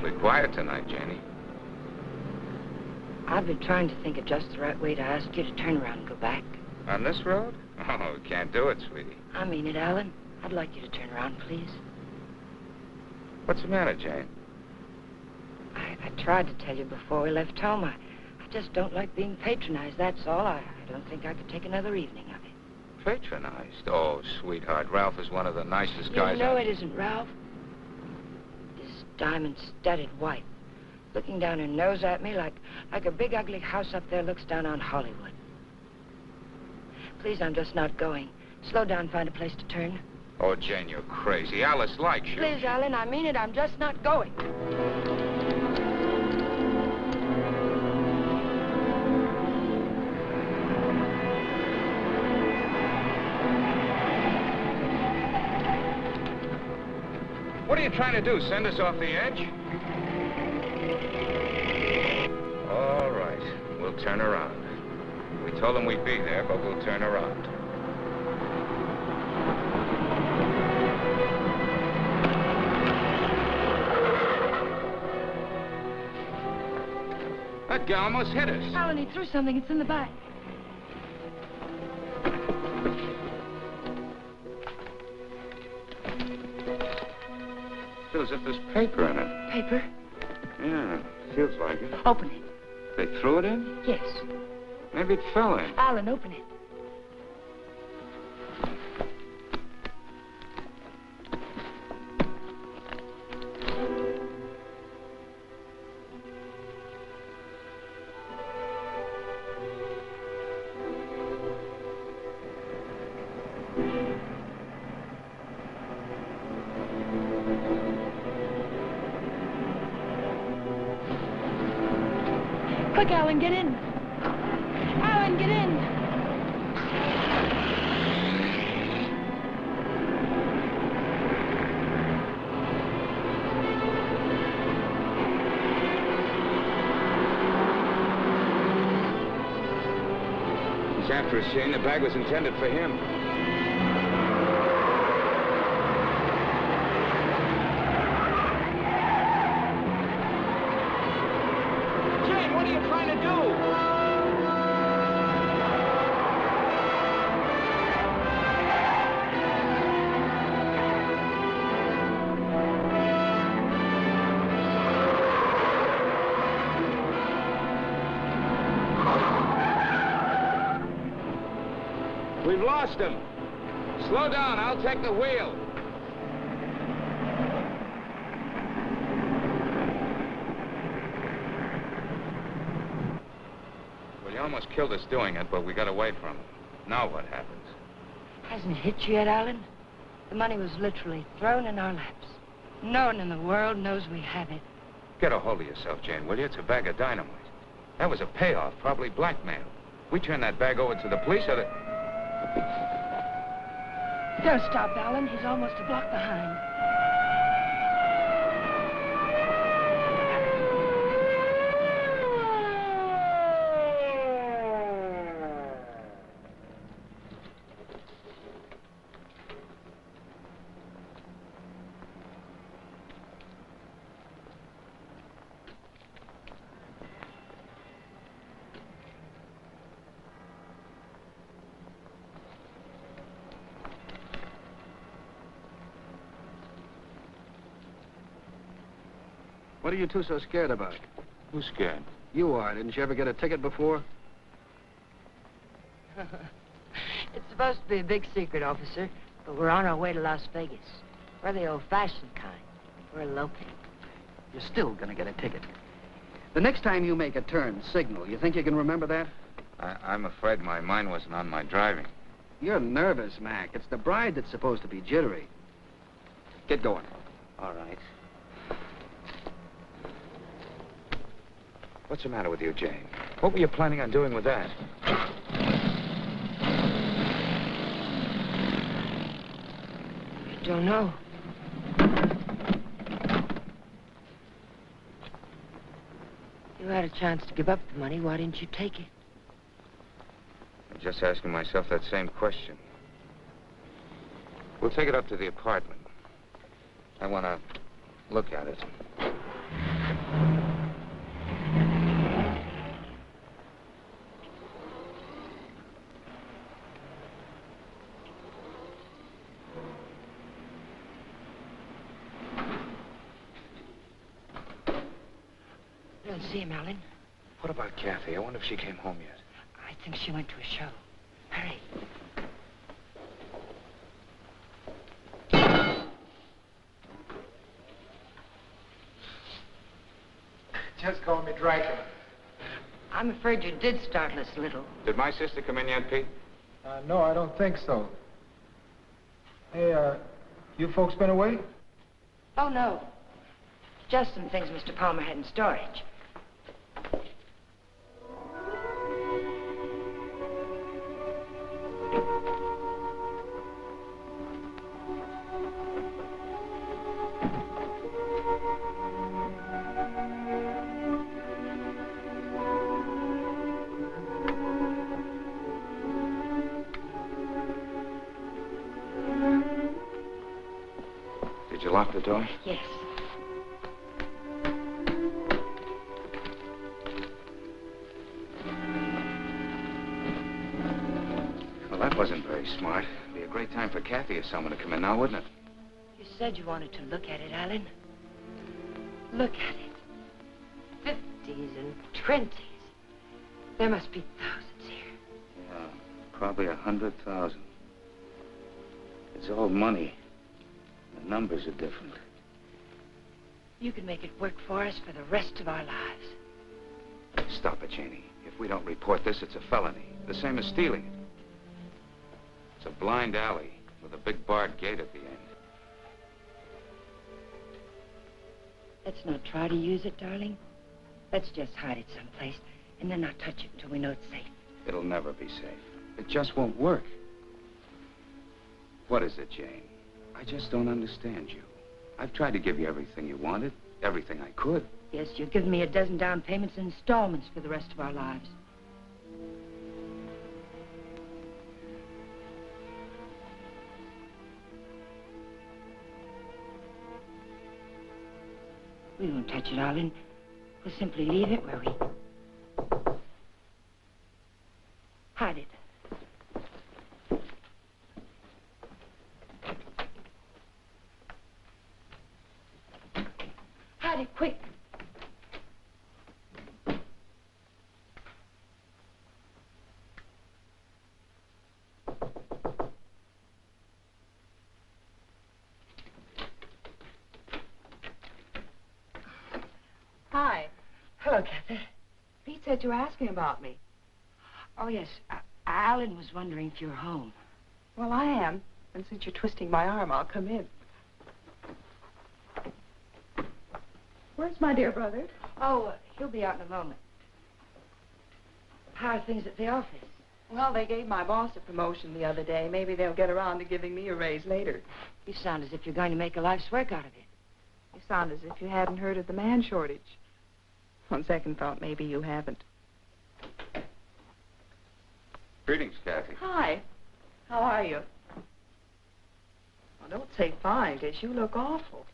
awfully quiet tonight, Janie. I've been trying to think of just the right way to ask you to turn around and go back. On this road? Oh, we can't do it, sweetie. I mean it, Alan. I'd like you to turn around, please. What's the matter, Jane? I tried to tell you before we left home. I just don't like being patronized, that's all. I don't think I could take another evening of it. Patronized? Oh, sweetheart, Ralph is one of the nicest guys. No, it isn't, Ralph. This diamond-studded wife, looking down her nose at me like a big, ugly house up there looks down on Hollywood. Please, I'm just not going. Slow down, find a place to turn. Oh, Jane, you're crazy. Alice likes you. Please, Alan, I mean it. I'm just not going. What are you trying to do, send us off the edge? All right, we'll turn around. We told them we'd be there, but we'll turn around. That guy almost hit us. Alan, he threw something. It's in the back. Feels as if there's paper in it. Paper? Yeah, feels like it. Open it. They threw it in? Yes. Maybe it fell in. Alan, open it. Quick, Alan, get in. Alan, get in. He's after us, Shane. The bag was intended for him. We've lost him. Slow down, I'll take the wheel. Well, he almost killed us doing it, but we got away from him. Now what happens? Hasn't it hit you yet, Alan? The money was literally thrown in our laps. No one in the world knows we have it. Get a hold of yourself, Jane, will you? It's a bag of dynamite. That was a payoff, probably blackmail. We turn that bag over to the police, or the... Don't stop, Alan. He's almost a block behind. What are you two so scared about? Who's scared? You are. Didn't you ever get a ticket before? It's supposed to be a big secret, officer, but we're on our way to Las Vegas. We're the old-fashioned kind. We're eloping. You're still gonna get a ticket. The next time you make a turn, signal. You think you can remember that? I'm afraid my mind wasn't on my driving. You're nervous, Mac. It's the bride that's supposed to be jittery. Get going. All right. What's the matter with you, Jane? What were you planning on doing with that? I don't know. You had a chance to give up the money. Why didn't you take it? I'm just asking myself that same question. We'll take it up to the apartment. I want to look at it. and see him, Alan. What about Kathy? I wonder if she came home yet. I think she went to a show. Hurry. Just call me Dracula. I'm afraid you did startle us a little. Did my sister come in yet, Pete? No, I don't think so. Hey, you folks been away? Oh, no. Just some things Mr. Palmer had in storage. Did you lock the door? Yes. Well, that wasn't very smart. It'd be a great time for Kathy or someone to come in now, wouldn't it? You said you wanted to look at it, Alan. Look at it. 50s and 20s. There must be thousands here. Yeah, probably 100,000. It's all money. The numbers are different. You can make it work for us for the rest of our lives. Stop it, Janie. If we don't report this, it's a felony. The same as stealing it. It's a blind alley with a big barred gate at the end. Let's not try to use it, darling. Let's just hide it someplace and then not touch it until we know it's safe. It'll never be safe. It just won't work. What is it, Jane? I just don't understand you. I've tried to give you everything you wanted, everything I could. Yes, you've given me a dozen down payments in installments for the rest of our lives. We won't touch it, Arlen. We'll simply leave it where we... hide it. Hide it, quick. Hi. Hello, Kathy. Pete said you were asking about me. Oh, yes. Alan was wondering if you were home. Well, I am. And since you're twisting my arm, I'll come in. Where's my dear brother? Oh, he'll be out in a moment. How are things at the office? Well, they gave my boss a promotion the other day. Maybe they'll get around to giving me a raise later. You sound as if you're going to make a life's work out of it. You sound as if you hadn't heard of the man shortage. On second thought, maybe you haven't. Greetings, Kathy. Hi. How are you? Well, don't say fine, because you look awful.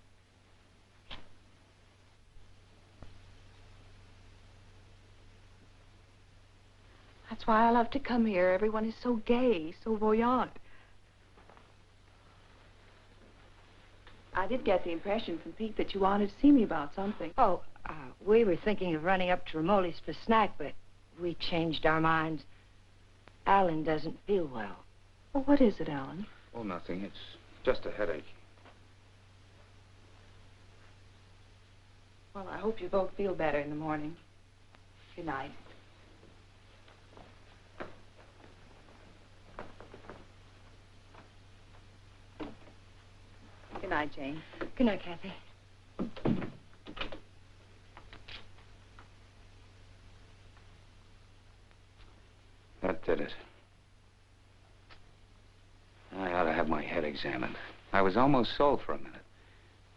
That's why I love to come here. Everyone is so gay, so voyant. I did get the impression from Pete that you wanted to see me about something. Oh, we were thinking of running up to Ramoli's for snack, but we changed our minds. Alan doesn't feel well. Well, what is it, Alan? Oh, nothing. It's just a headache. Well, I hope you both feel better in the morning. Good night. Good night, Jane. Good night, Kathy. That did it. I ought to have my head examined. I was almost sold for a minute.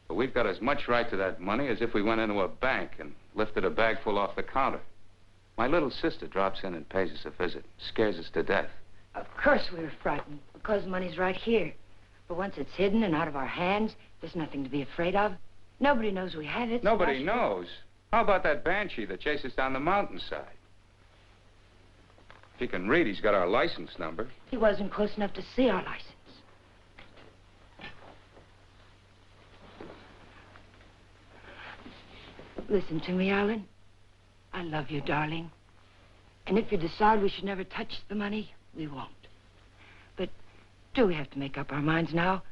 But we've got as much right to that money as if we went into a bank and lifted a bag full off the counter. My little sister drops in and pays us a visit. Scares us to death. Of course we were frightened, because money's right here. But once it's hidden and out of our hands, there's nothing to be afraid of. Nobody knows we have it. Nobody knows. How about that banshee that chases down the mountainside? If he can read, he's got our license number. He wasn't close enough to see our license. Listen to me, Alan. love you, darling. And if you decide we should never touch the money, we won't. But do we have to make up our minds now?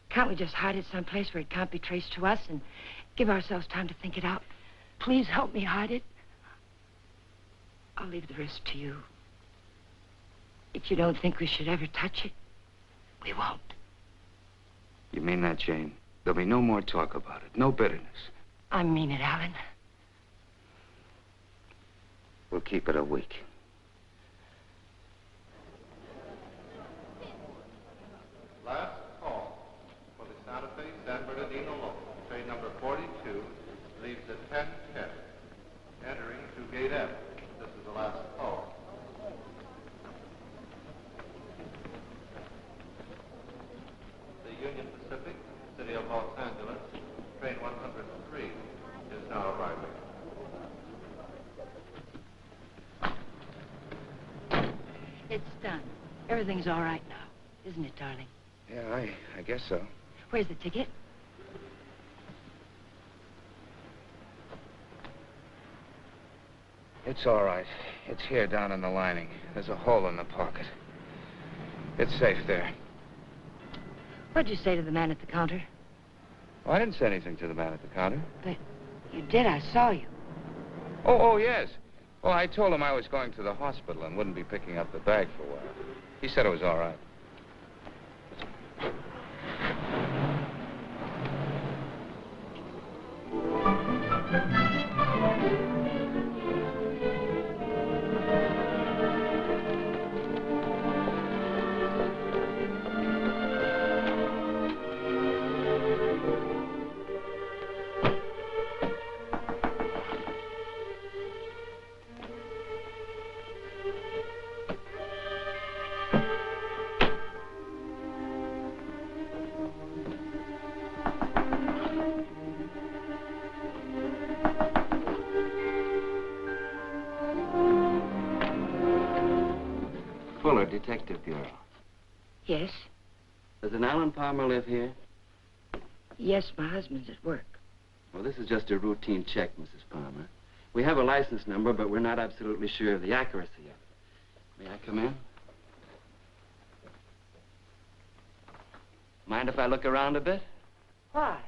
Can't we just hide it someplace where it can't be traced to us and give ourselves time to think it out? Please help me hide it. I'll leave the rest to you. If you don't think we should ever touch it, we won't. You mean that, Jane? There'll be no more talk about it, no bitterness. I mean it, Alan. We'll keep it a week. Last call for the Santa Fe San Bernardino local. Train number 42 leaves at 10:10, entering through Gate F. This is the last call. The Union Pacific, City of Los Angeles, train 103 is now arriving. It's done. Everything's all right now, isn't it, darling? Yeah, I guess so. Where's the ticket? It's all right. It's here down in the lining. There's a hole in the pocket. It's safe there. What'd you say to the man at the counter? Oh, I didn't say anything to the man at the counter. But you did. I saw you. Oh, yes. Well, I told him I was going to the hospital and wouldn't be picking up the bag for a while. He said it was all right. Detective Bureau. Yes? Does an Alan Palmer live here? Yes, my husband's at work. Well, this is just a routine check, Mrs. Palmer. We have a license number, but we're not absolutely sure of the accuracy of it. May I come in? Mind if I look around a bit? Why?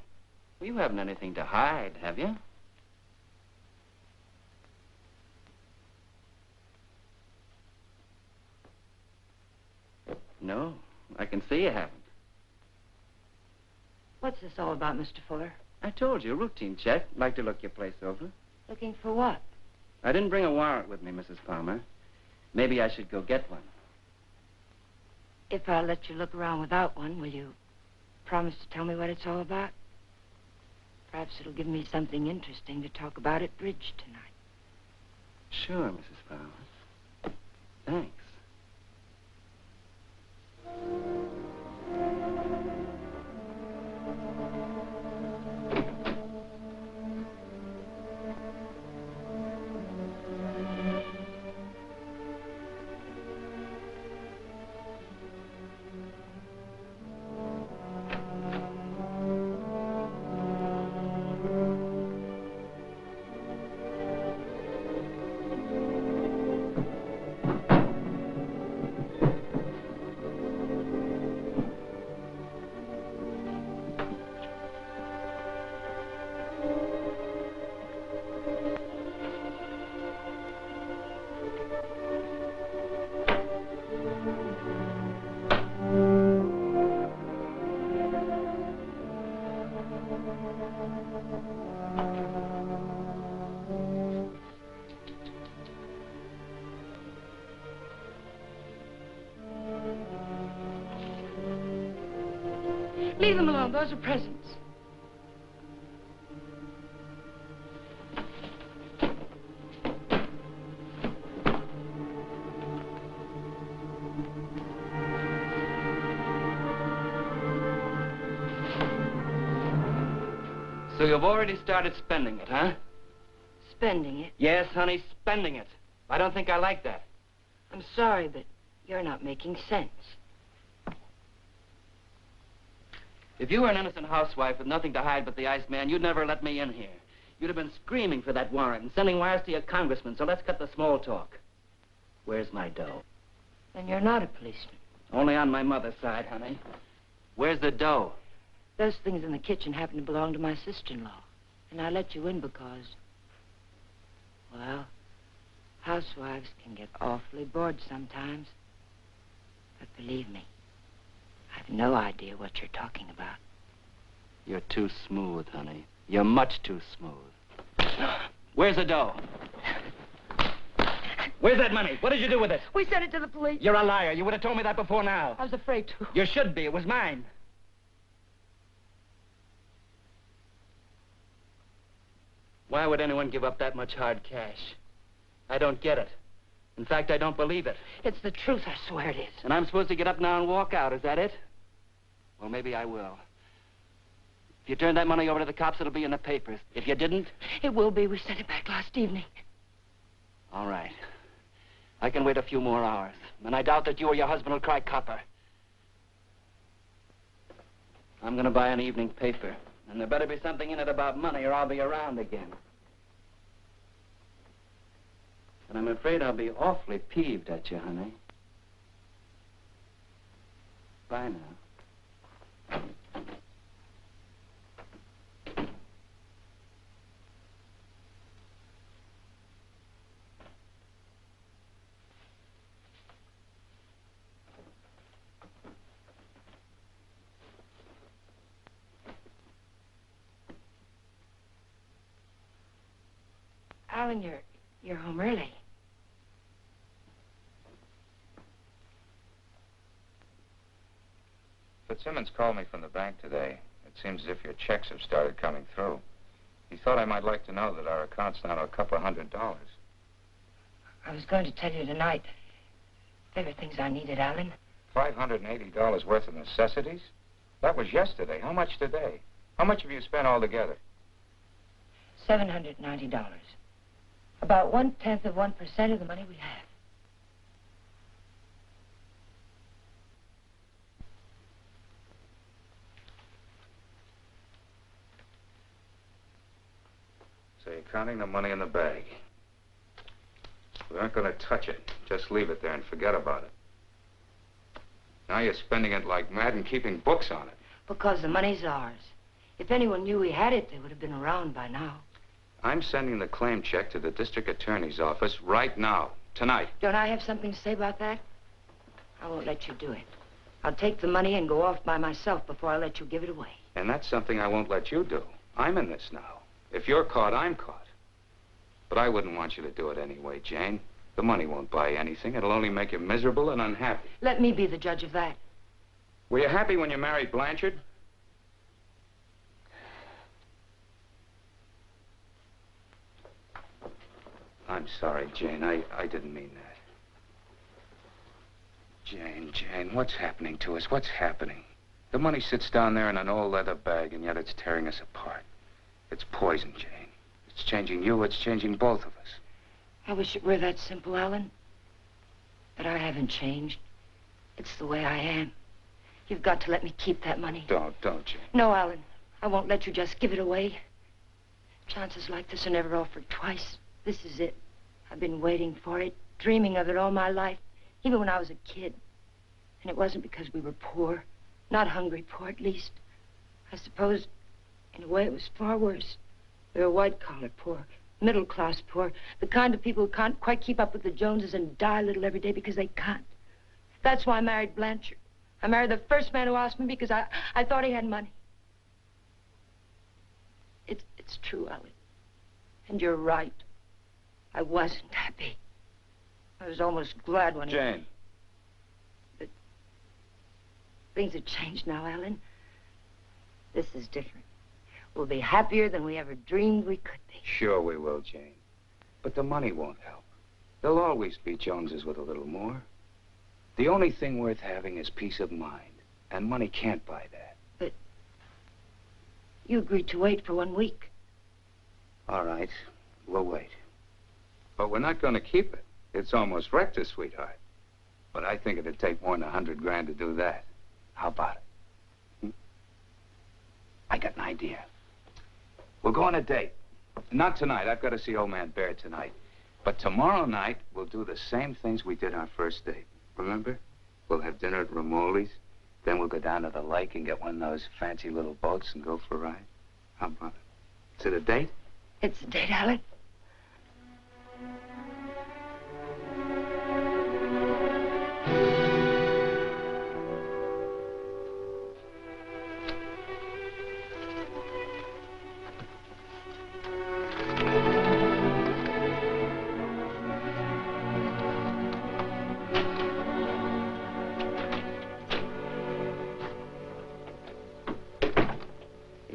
Well, you haven't anything to hide, have you? No, I can see you haven't. What's this all about, Mr. Fuller? I told you, routine check. Like to look your place over. Looking for what? I didn't bring a warrant with me, Mrs. Palmer. Maybe I should go get one. If I let you look around without one, will you promise to tell me what it's all about? Perhaps it'll give me something interesting to talk about at bridge tonight. Sure, Mrs. Palmer. Thanks. Leave them alone. Those are presents. So you've already started spending it, huh? Spending it? Yes, honey, spending it. I don't think I like that. I'm sorry, but you're not making sense. If you were an innocent housewife with nothing to hide but the Iceman, you'd never let me in here. You'd have been screaming for that warrant and sending wires to your congressman, so let's cut the small talk. Where's my dough? Then you're not a policeman. Only on my mother's side, honey. Where's the dough? Those things in the kitchen happen to belong to my sister-in-law. And I let you in because, well, housewives can get awfully bored sometimes. But believe me, I've no idea what you're talking about. You're too smooth, honey. You're much too smooth. Where's the dough? Where's that money? What did you do with it? We sent it to the police. You're a liar. You would have told me that before now. I was afraid to. You should be. It was mine. Why would anyone give up that much hard cash? I don't get it. In fact, I don't believe it. It's the truth, I swear it is. And I'm supposed to get up now and walk out, is that it? Well, maybe I will. If you turn that money over to the cops, it'll be in the papers. If you didn't... It will be. We sent it back last evening. All right. I can wait a few more hours. And I doubt that you or your husband will cry copper. I'm going to buy an evening paper. And there better be something in it about money or I'll be around again. And I'm afraid I'll be awfully peeved at you, honey. Bye now. Alan, you're home early. Fitzsimmons called me from the bank today. It seems as if your checks have started coming through. He thought I might like to know that our account's down to a couple of $100. I was going to tell you tonight. There were things I needed, Alan. $580 worth of necessities? That was yesterday. How much today? How much have you spent altogether? $790. About 1/10 of 1% of the money we have. So you're counting the money in the bag. We aren't going to touch it. Just leave it there and forget about it. Now you're spending it like mad and keeping books on it. Because the money's ours. If anyone knew we had it, they would have been around by now. I'm sending the claim check to the district attorney's office right now, tonight. Don't I have something to say about that? I won't let you do it. I'll take the money and go off by myself before I let you give it away. And that's something I won't let you do. I'm in this now. If you're caught, I'm caught. But I wouldn't want you to do it anyway, Jane. The money won't buy anything. It'll only make you miserable and unhappy. Let me be the judge of that. Were you happy when you married Blanchard? I'm sorry, Jane. I didn't mean that. Jane, what's happening to us? What's happening? The money sits down there in an old leather bag, and yet it's tearing us apart. It's poison, Jane. It's changing you. It's changing both of us. I wish it were that simple, Alan. But I haven't changed. It's the way I am. You've got to let me keep that money. Don't, Jane. No, Alan. I won't let you just give it away. Chances like this are never offered twice. This is it. I've been waiting for it, dreaming of it all my life, even when I was a kid. And it wasn't because we were poor. Not hungry poor, at least. I suppose, in a way, it was far worse. We were white-collar poor, middle-class poor, the kind of people who can't quite keep up with the Joneses and die a little every day because they can't. That's why I married Blanchard. I married the first man who asked me because I thought he had money. It's true, Alan. And you're right. I wasn't happy. I was almost glad when Jane. But things have changed now, Alan. This is different. We'll be happier than we ever dreamed we could be. Sure we will, Jane. But the money won't help. There'll always be Joneses with a little more. The only thing worth having is peace of mind. And money can't buy that. But you agreed to wait for 1 week. All right, we'll wait. But we're not going to keep it. It's almost wrecked us, sweetheart. But I think it'd take more than $100 grand to do that. How about it? I got an idea. We'll go on a date. Not tonight. I've got to see old man Bear tonight. But tomorrow night, we'll do the same things we did our first date. Remember? We'll have dinner at Ramoli's. Then we'll go down to the lake and get one of those fancy little boats and go for a ride. How about it? Is it a date? It's a date, Alan.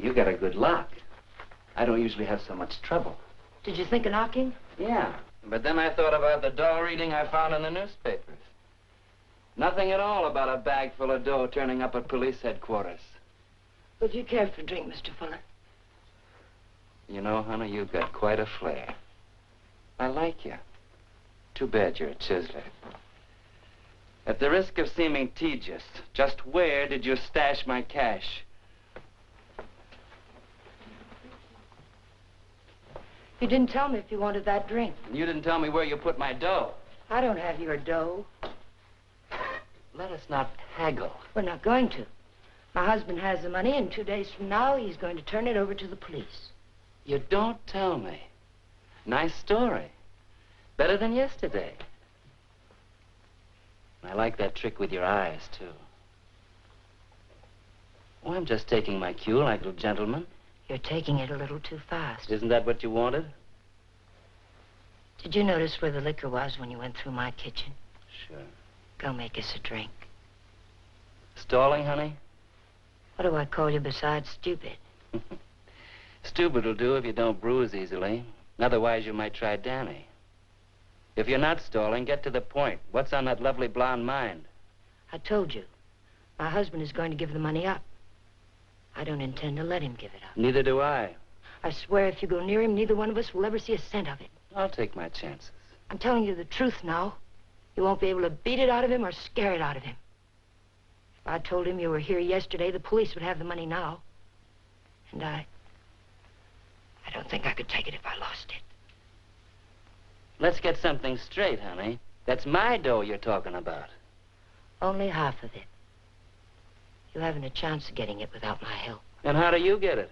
You got a good lock. I don't usually have so much trouble. Did you think of knocking? Yeah, but then I thought about the dough reading I found in the newspapers. Nothing at all about a bag full of dough turning up at police headquarters. Would you care for a drink, Mr. Fuller? You know, honey, you've got quite a flair. I like you. Too bad you're a chiseler. At the risk of seeming tedious, just where did you stash my cash? You didn't tell me if you wanted that drink. And you didn't tell me where you put my dough. I don't have your dough. Let us not haggle. We're not going to. My husband has the money, and 2 days from now, he's going to turn it over to the police. You don't tell me. Nice story. Better than yesterday. I like that trick with your eyes, too. Oh, I'm just taking my cue like a gentleman. You're taking it a little too fast. Isn't that what you wanted? Did you notice where the liquor was when you went through my kitchen? Sure. Go make us a drink. Stalling, honey? What do I call you besides stupid? Stupid will do if you don't bruise easily. Otherwise, you might try Danny. If you're not stalling, get to the point. What's on that lovely blonde mind? I told you. My husband is going to give the money up. I don't intend to let him give it up. Neither do I. I swear if you go near him, neither one of us will ever see a cent of it. I'll take my chances. I'm telling you the truth now. You won't be able to beat it out of him or scare it out of him. If I told him you were here yesterday, the police would have the money now. And I don't think I could take it if I lost it. Let's get something straight, honey. That's my dough you're talking about. Only half of it. You haven't a chance of getting it without my help. And how do you get it?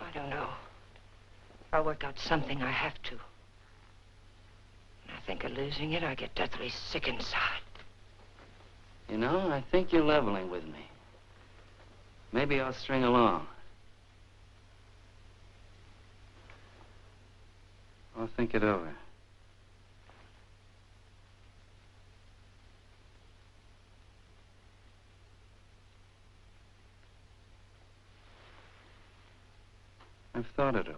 I don't know. I'll work out something. I have to. When I think of losing it, I get deathly sick inside. You know, I think you're leveling with me. Maybe I'll string along. I'll think it over. I've thought it over.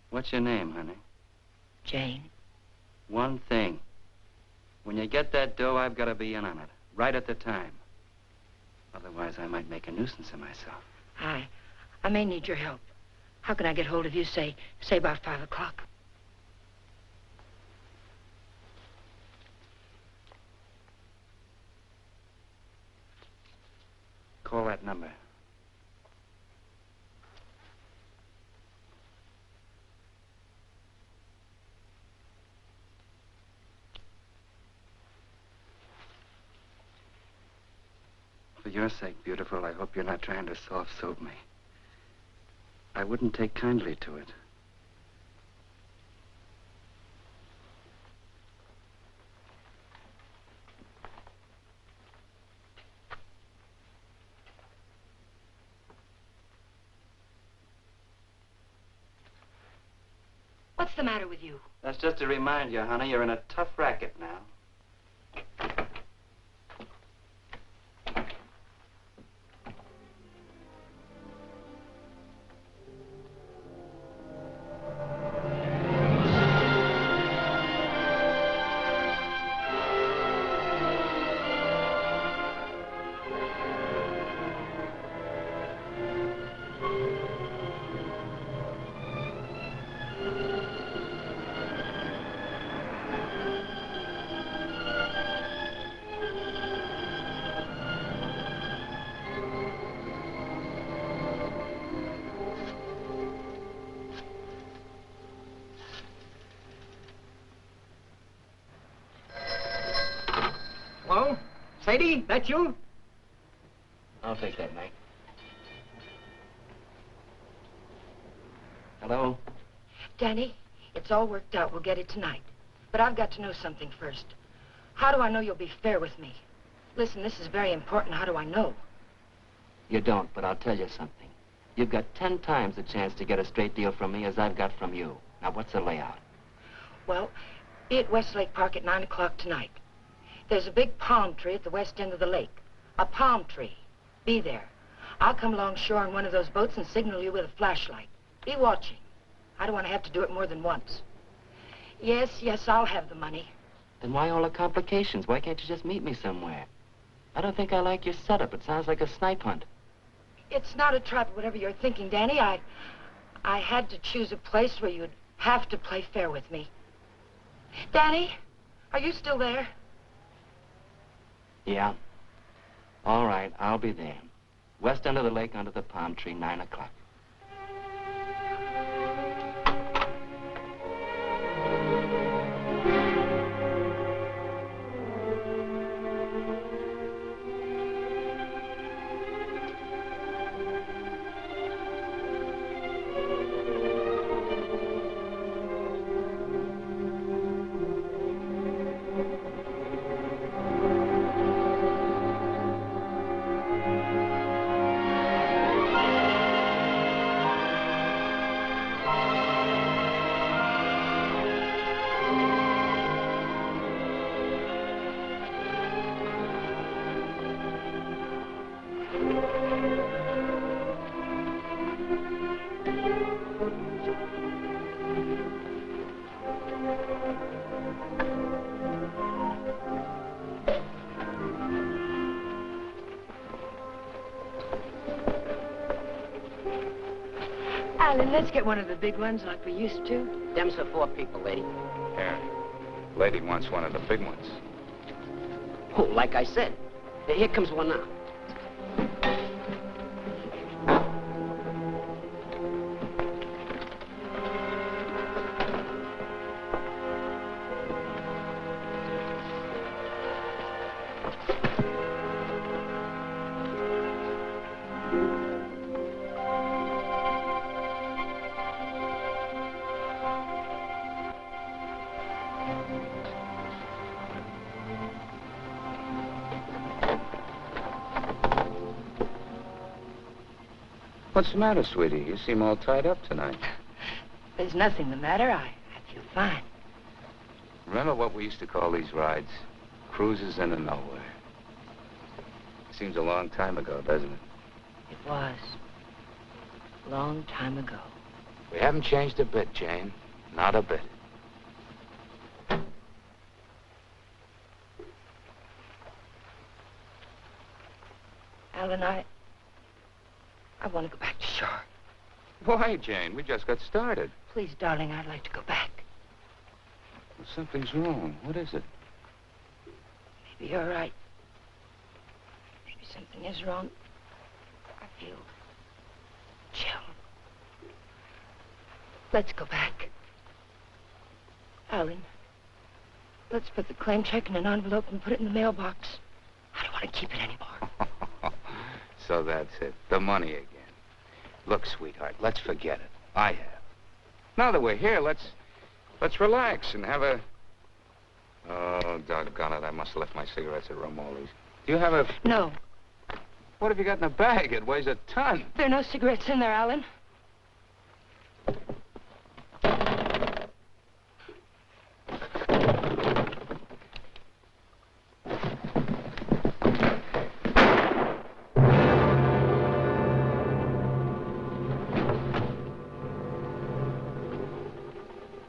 What's your name, honey? Jane. One thing. When you get that dough, I've got to be in on it. Right at the time. Otherwise, I might make a nuisance of myself. I may need your help. How can I get hold of you, say about 5 o'clock? Call that number. For your sake, beautiful, I hope you're not trying to soft-soap me. I wouldn't take kindly to it. What's the matter with you? That's just to remind you, honey, you're in a tough racket now. Sadie, that you? I'll take that, Mike. Hello? Danny, it's all worked out. We'll get it tonight. But I've got to know something first. How do I know you'll be fair with me? Listen, this is very important. How do I know? You don't, but I'll tell you something. You've got 10 times the chance to get a straight deal from me as I've got from you. Now, what's the layout? Well, be at Westlake Park at 9 o'clock tonight. There's a big palm tree at the west end of the lake. A palm tree. Be there. I'll come along shore on one of those boats and signal you with a flashlight. Be watching. I don't want to have to do it more than once. Yes, I'll have the money. Then why all the complications? Why can't you just meet me somewhere? I don't think I like your setup. It sounds like a snipe hunt. It's not a trap, whatever you're thinking, Danny. I had to choose a place where you'd have to play fair with me. Danny, are you still there? Yeah. All right, I'll be there. West end of the lake under the palm tree, 9 o'clock. Alan, let's get one of the big ones like we used to. Them's for 4 people, lady. Yeah. Lady wants one of the big ones. Oh, like I said. Here comes one now. What's the matter, sweetie? You seem all tied up tonight. There's nothing the matter. I feel fine. Remember what we used to call these rides? Cruises into nowhere. Seems a long time ago, doesn't it? It was. A long time ago. We haven't changed a bit, Jane. Not a bit. Alan, I want to go back to shore. Why, Jane? We just got started. Please, darling, I'd like to go back. Well, something's wrong. What is it? Maybe you're right. Maybe something is wrong. I feel chill. Let's go back. Alan, let's put the claim check in an envelope and put it in the mailbox. I don't want to keep it anymore. So that's it. The money again. Look, sweetheart, let's forget it. I have. Now that we're here, let's relax and have a... Oh, doggone it. I must have left my cigarettes at Romoli's. Do you have a... No. What have you got in the bag? It weighs a ton. There are no cigarettes in there, Alan.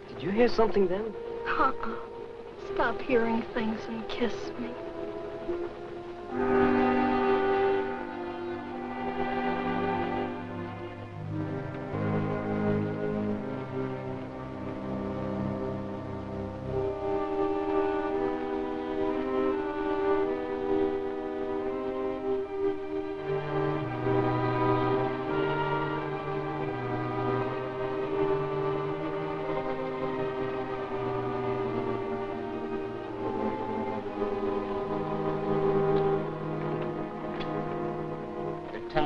Did you hear something then? Stop hearing things and kiss me.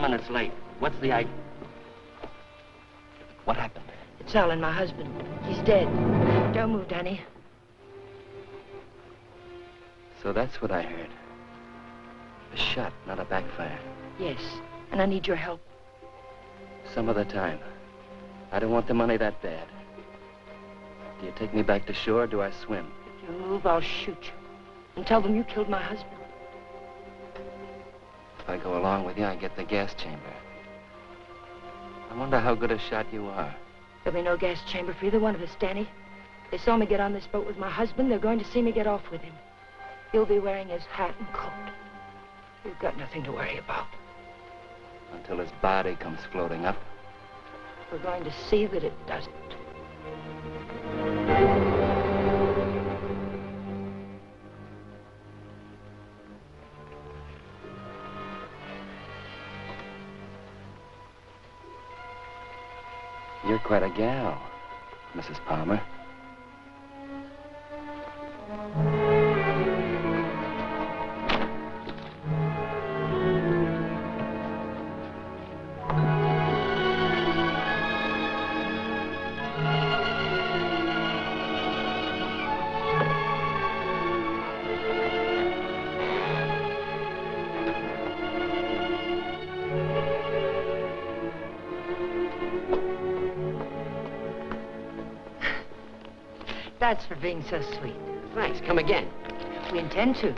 minutes late. What's the idea? What happened? It's Alan, my husband. He's dead. Don't move, Danny. So that's what I heard. A shot, not a backfire. Yes, and I need your help. Some other time. I don't want the money that bad. Do you take me back to shore or do I swim? If you move, I'll shoot you. And tell them you killed my husband. If I go along with you, I get the gas chamber. I wonder how good a shot you are. There'll be no gas chamber for either one of us, Danny. They saw me get on this boat with my husband. They're going to see me get off with him. He'll be wearing his hat and coat. You've got nothing to worry about. Until his body comes floating up. We're going to see that it doesn't. You're quite a gal, Mrs. Palmer. That's for being so sweet. Thanks. Come again. We intend to.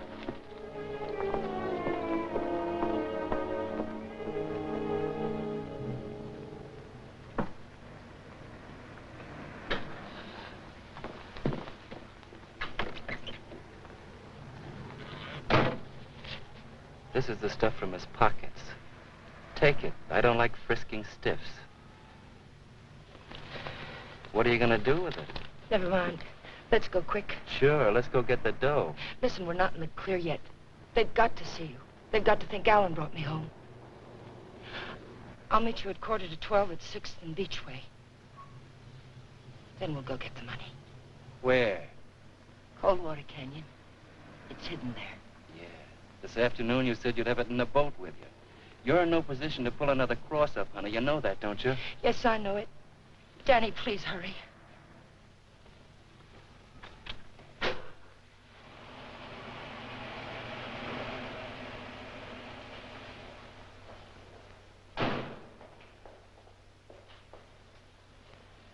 This is the stuff from his pockets. Take it. I don't like frisking stiffs. What are you gonna do with it? Never mind. Let's go quick. Sure, let's go get the dough. Listen, we're not in the clear yet. They've got to see you. They've got to think Alan brought me home. I'll meet you at 11:45 at 6th and Beachway. Then we'll go get the money. Where? Coldwater Canyon. It's hidden there. Yeah. This afternoon you said you'd have it in the boat with you. You're in no position to pull another cross up, honey. You know that, don't you? Yes, I know it. Danny, please hurry.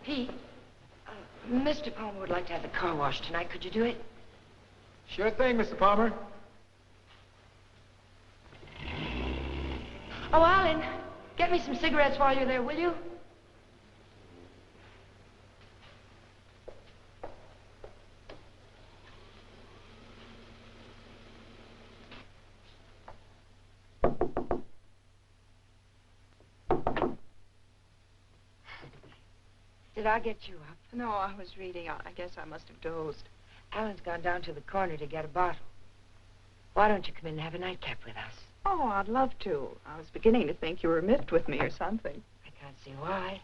Pete, Mr. Palmer would like to have the car washed tonight. Could you do it? Sure thing, Mr. Palmer. Oh, Alan, get me some cigarettes while you're there, will you? Did I get you up? No, I was reading. I guess I must have dozed. Alan's gone down to the corner to get a bottle. Why don't you come in and have a nightcap with us? Oh, I'd love to. I was beginning to think you were miffed with me or something. I can't see why.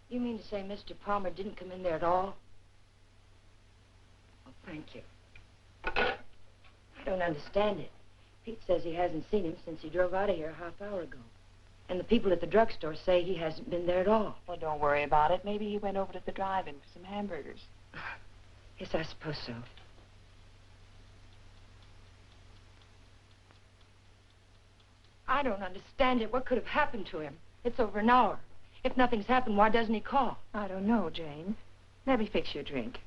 You mean to say Mr. Palmer didn't come in there at all? Well, thank you. I don't understand it. Pete says he hasn't seen him since he drove out of here a half hour ago. And the people at the drugstore say he hasn't been there at all. Well, don't worry about it. Maybe he went over to the drive-in for some hamburgers. Yes, I suppose so. I don't understand it. What could have happened to him? It's over an hour. If nothing's happened, why doesn't he call? I don't know, Jane. Let me fix you a drink.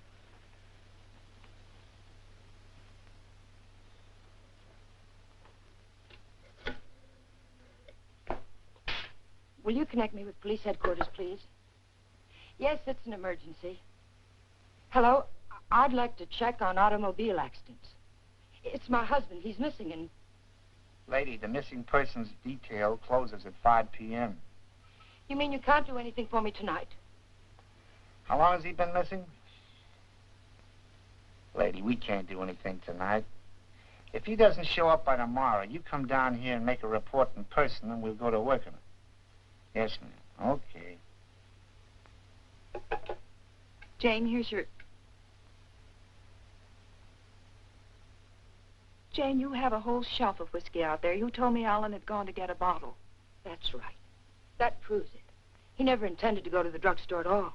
Will you connect me with police headquarters, please? Yes, it's an emergency. Hello? I'd like to check on automobile accidents. It's my husband. He's missing and... Lady, the missing persons detail closes at 5 p.m. You mean you can't do anything for me tonight? How long has he been missing? Lady, we can't do anything tonight. If he doesn't show up by tomorrow, you come down here and make a report in person, and we'll go to work on it. Yes, ma'am. Okay. Jane, here's your... Jane, you have a whole shelf of whiskey out there. You told me Alan had gone to get a bottle. That's right. That proves it. He never intended to go to the drugstore at all.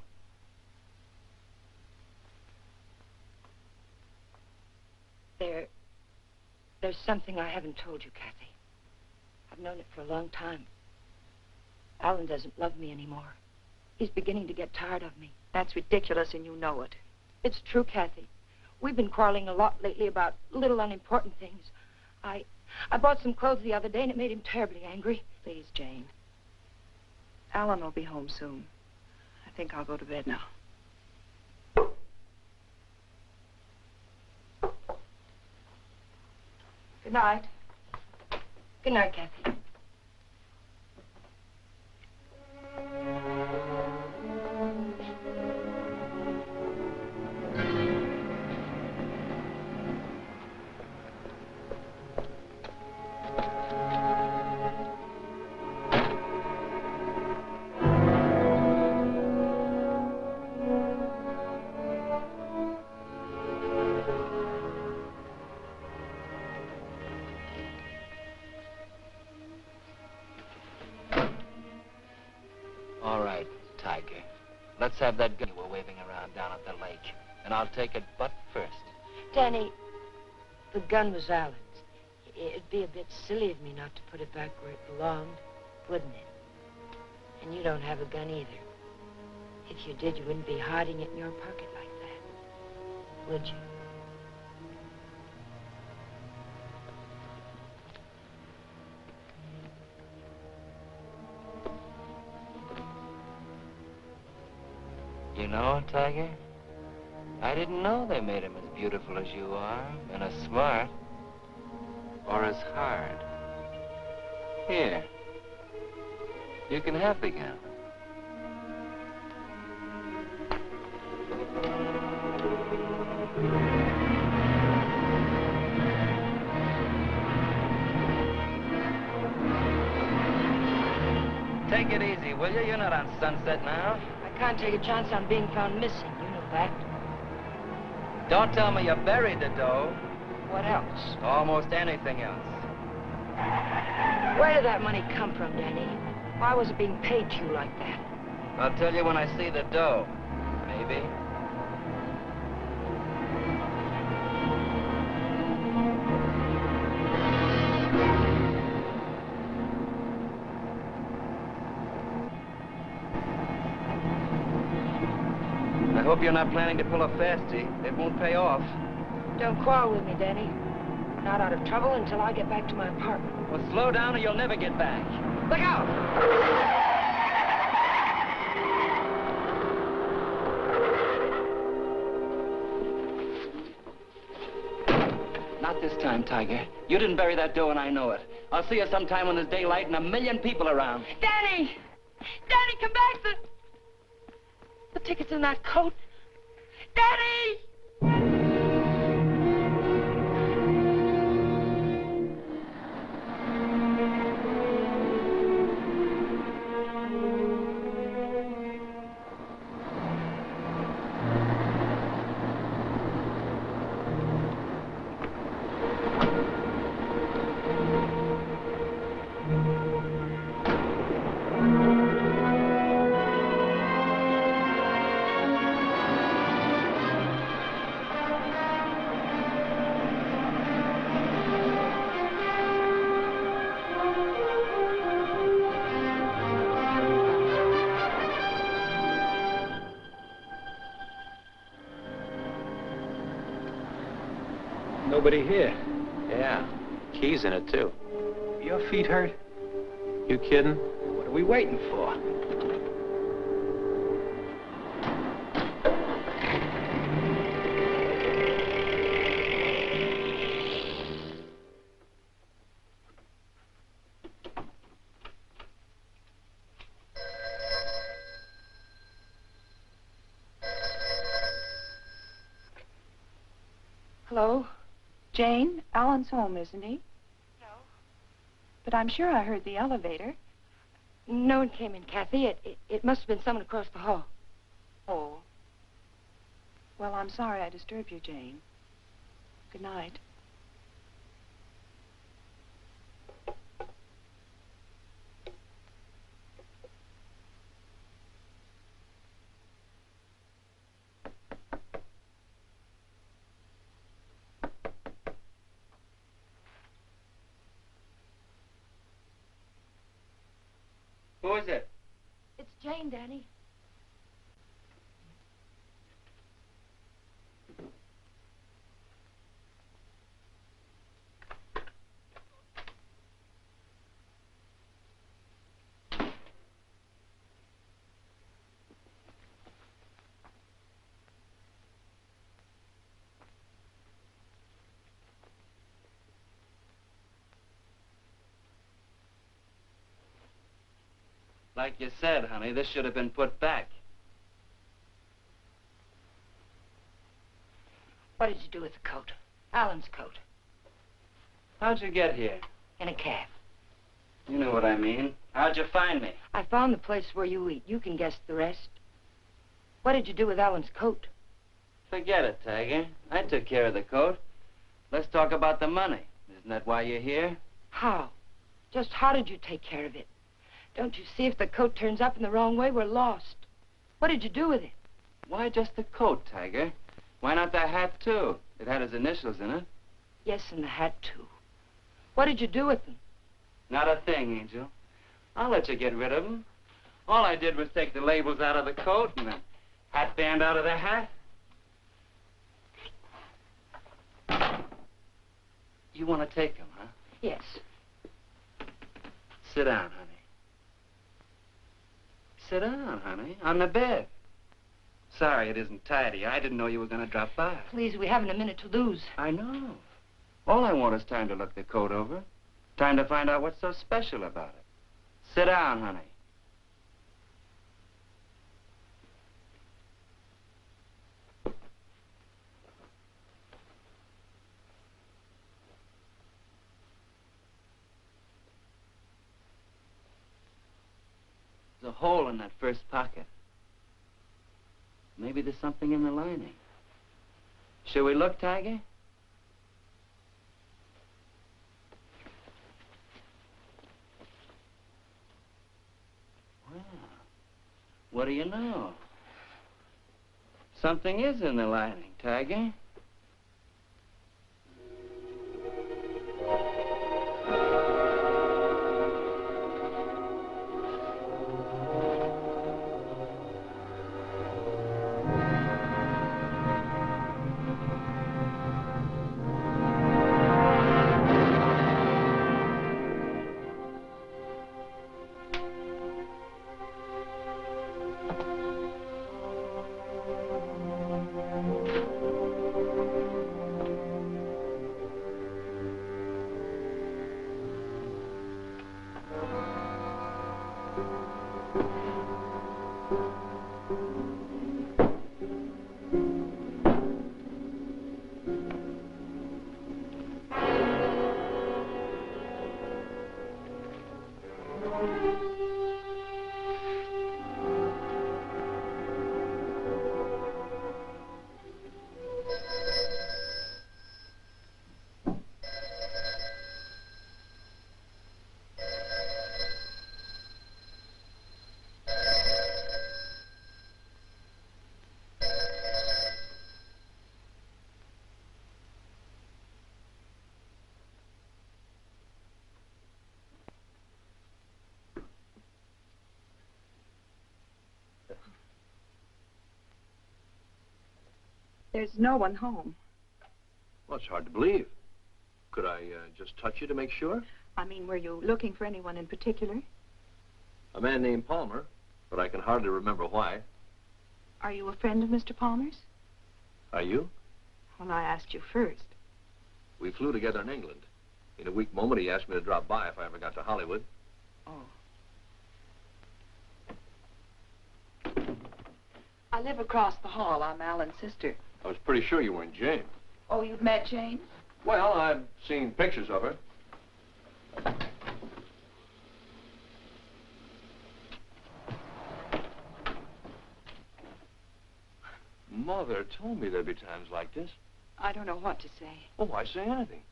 There's something I haven't told you, Kathy. I've known it for a long time. Alan doesn't love me anymore. He's beginning to get tired of me. That's ridiculous, and you know it. It's true, Kathy. We've been quarreling a lot lately about little unimportant things. I bought some clothes the other day, and it made him terribly angry. Please, Jane. Alan will be home soon. I think I'll go to bed now. Good night. Good night, Kathy. Let's have that gun you were waving around down at the lake, and I'll take it butt first. Danny, the gun was Alan's. It'd be a bit silly of me not to put it back where it belonged, wouldn't it? And you don't have a gun either. If you did, you wouldn't be hiding it in your pocket like that, would you? You know, Tiger, I didn't know they made him as beautiful as you are, and as smart, or as hard. Here, you can have the gun. Take it easy, will you? You're not on Sunset now. I can't take a chance on being found missing. You know that. Don't tell me you buried the dough. What else? Almost anything else. Where did that money come from, Danny? Why was it being paid to you like that? I'll tell you when I see the dough. Maybe. I hope you're not planning to pull a fastie. It won't pay off. Don't quarrel with me, Danny. We're not out of trouble until I get back to my apartment. Well, slow down or you'll never get back. Look out! Not this time, Tiger. You didn't bury that dough and I know it. I'll see you sometime when there's daylight and a million people around. Danny! Danny, come back! The ticket's in that coat. Danny! Nobody here. Yeah, keys in it, too. Your feet hurt? You kidding? What are we waiting for? Hello? Jane, Alan's home, isn't he? No. But I'm sure I heard the elevator. No one came in, Kathy. It must have been someone across the hall. Oh. Well, I'm sorry I disturbed you, Jane. Good night. Who is it? It's Jane, Danny. Like you said, honey, this should have been put back. What did you do with the coat? Alan's coat. How'd you get here? In a cab. You know what I mean. How'd you find me? I found the place where you eat. You can guess the rest. What did you do with Alan's coat? Forget it, Tiger. I took care of the coat. Let's talk about the money. Isn't that why you're here? How? Just how did you take care of it? Don't you see if the coat turns up in the wrong way, we're lost. What did you do with it? Why just the coat, Tiger? Why not the hat, too? It had his initials in it. Yes, and the hat, too. What did you do with them? Not a thing, Angel. I'll let you get rid of them. All I did was take the labels out of the coat and the hat band out of the hat. You want to take them, huh? Yes. Sit down, honey. Sit down, honey, on the bed. Sorry it isn't tidy. I didn't know you were going to drop by. Please, we haven't a minute to lose. I know. All I want is time to look the coat over. Time to find out what's so special about it. Sit down, honey. There's a hole in that first pocket. Maybe there's something in the lining. Shall we look, Tiger? Well, what do you know? Something is in the lining, Tiger. There's no one home. Well, it's hard to believe. Could I just touch you to make sure? I mean, were you looking for anyone in particular? A man named Palmer, but I can hardly remember why. Are you a friend of Mr. Palmer's? Are you? Well, I asked you first. We flew together in England. In a weak moment, he asked me to drop by if I ever got to Hollywood. Oh. I live across the hall. I'm Alan's sister. I was pretty sure you weren't Jane. Oh, you've met Jane? Well, I've seen pictures of her. Mother told me there'd be times like this. I don't know what to say. Oh, why say anything?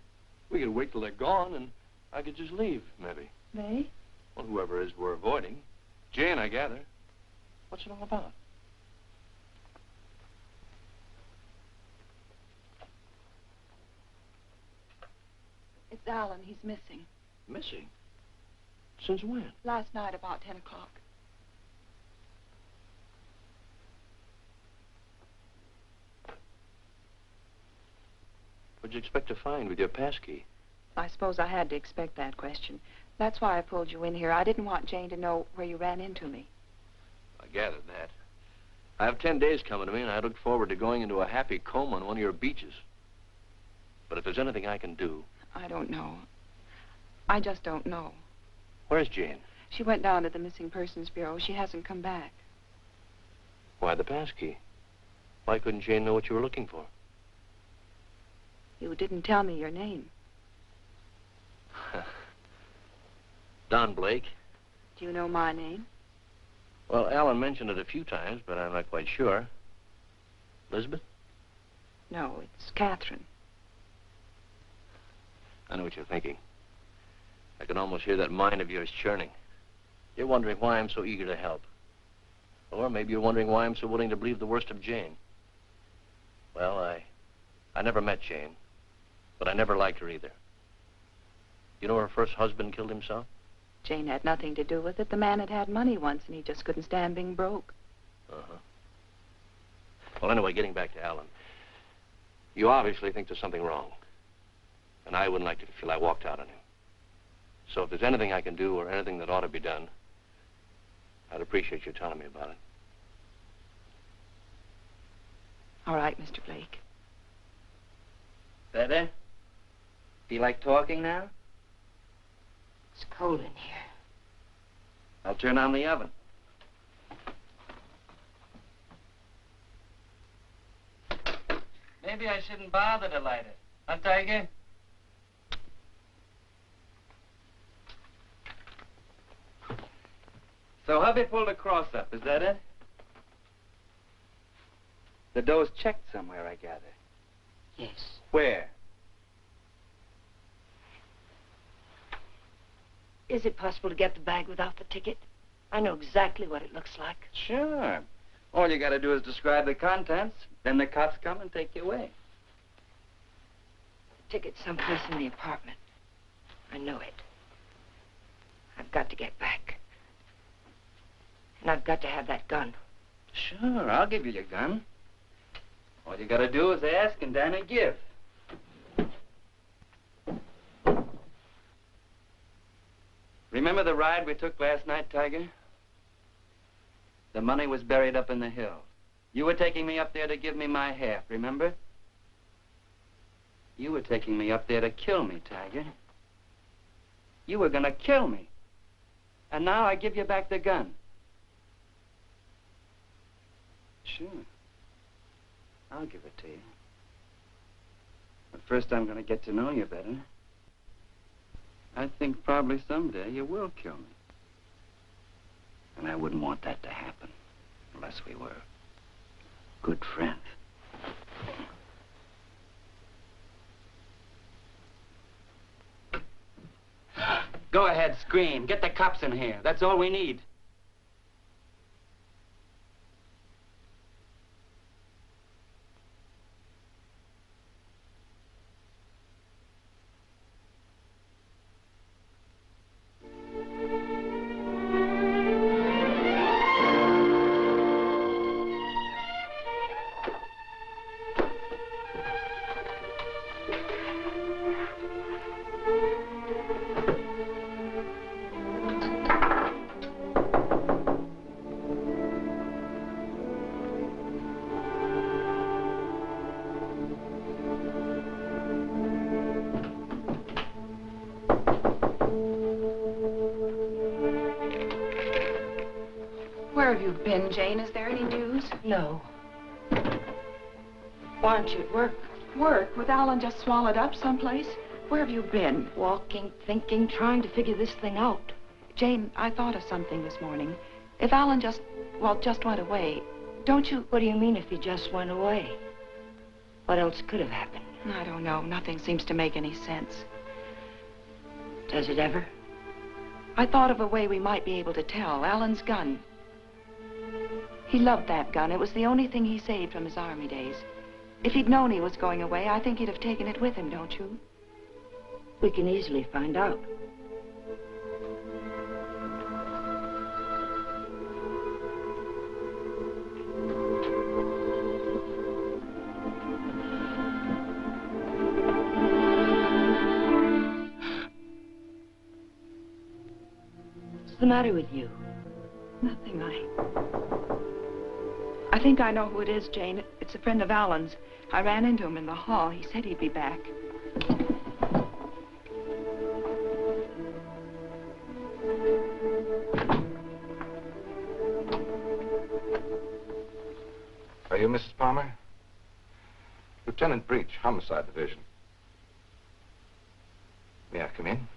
We could wait till they're gone, and I could just leave, maybe. They? Well, whoever it is we're avoiding. Jane, I gather. What's it all about? It's Alan. He's missing. Missing? Since when? Last night about 10 o'clock. What'd you expect to find with your passkey? I suppose I had to expect that question. That's why I pulled you in here. I didn't want Jane to know where you ran into me. I gathered that. I have 10 days coming to me, and I look forward to going into a happy coma on one of your beaches. But if there's anything I can do... I don't know. I just don't know. Where's Jane? She went down to the Missing Persons Bureau. She hasn't come back. Why the passkey? Why couldn't Jane know what you were looking for? You didn't tell me your name. Don Blake. Do you know my name? Well, Alan mentioned it a few times, but I'm not quite sure. Lizabeth? No, it's Catherine. I know what you're thinking. I can almost hear that mind of yours churning. You're wondering why I'm so eager to help. Or maybe you're wondering why I'm so willing to believe the worst of Jane. Well, I never met Jane, but I never liked her either. You know her first husband killed himself? Jane had nothing to do with it. The man had money once, and he just couldn't stand being broke. Uh-huh. Well, anyway, getting back to Alan. You obviously think there's something wrong. And I wouldn't like to feel I walked out on him. So if there's anything I can do or anything that ought to be done, I'd appreciate you telling me about it. All right, Mr. Blake. Better? Feel like talking now? It's cold in here. I'll turn on the oven. Maybe I shouldn't bother to light it. Huh, Tiger? So hubby pulled a cross up, is that it? The dough's checked somewhere, I gather. Yes. Where? Is it possible to get the bag without the ticket? I know exactly what it looks like. Sure. All you gotta do is describe the contents, then the cops come and take you away. Ticket's someplace in the apartment. I know it. I've got to get back. And I've got to have that gun. Sure, I'll give you your gun. All you gotta do is ask and Danny give. Remember the ride we took last night, Tiger? The money was buried up in the hill. You were taking me up there to give me my half, remember? You were taking me up there to kill me, Tiger. You were gonna kill me. And now I give you back the gun. Sure. I'll give it to you. But first I'm gonna get to know you better. I think probably someday you will kill me. And I wouldn't want that to happen unless we were good friends. Go ahead, scream. Get the cops in here. That's all we need. Where have you been, Jane? Is there any news? No. Why aren't you at work? Work? With Alan just swallowed up someplace? Where have you been? Walking, thinking, trying to figure this thing out. Jane, I thought of something this morning. If Alan just went away, don't you... What do you mean if he just went away? What else could have happened? I don't know. Nothing seems to make any sense. Does it ever? I thought of a way we might be able to tell. Alan's gun. He loved that gun. It was the only thing he saved from his army days. If he'd known he was going away, I think he'd have taken it with him, don't you? We can easily find out. the matter with you? Nothing. I think I know who it is, Jane. It's a friend of Alan's. I ran into him in the hall. He said he'd be back. Are you Mrs. Palmer? Lieutenant Breach, Homicide Division. May I come in?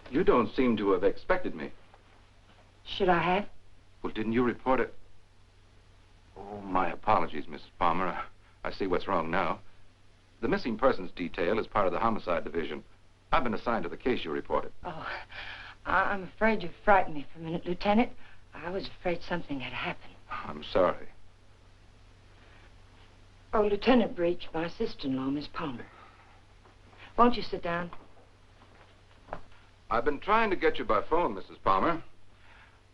You don't seem to have expected me. Should I have? Well, didn't you report it? Oh, my apologies, Mrs. Palmer. I see what's wrong now. The missing persons detail is part of the Homicide Division. I've been assigned to the case you reported. Oh, I'm afraid you frightened me for a minute, Lieutenant. I was afraid something had happened. I'm sorry. Oh, Lieutenant Breach, my sister-in-law, Miss Palmer. Won't you sit down? I've been trying to get you by phone, Mrs. Palmer.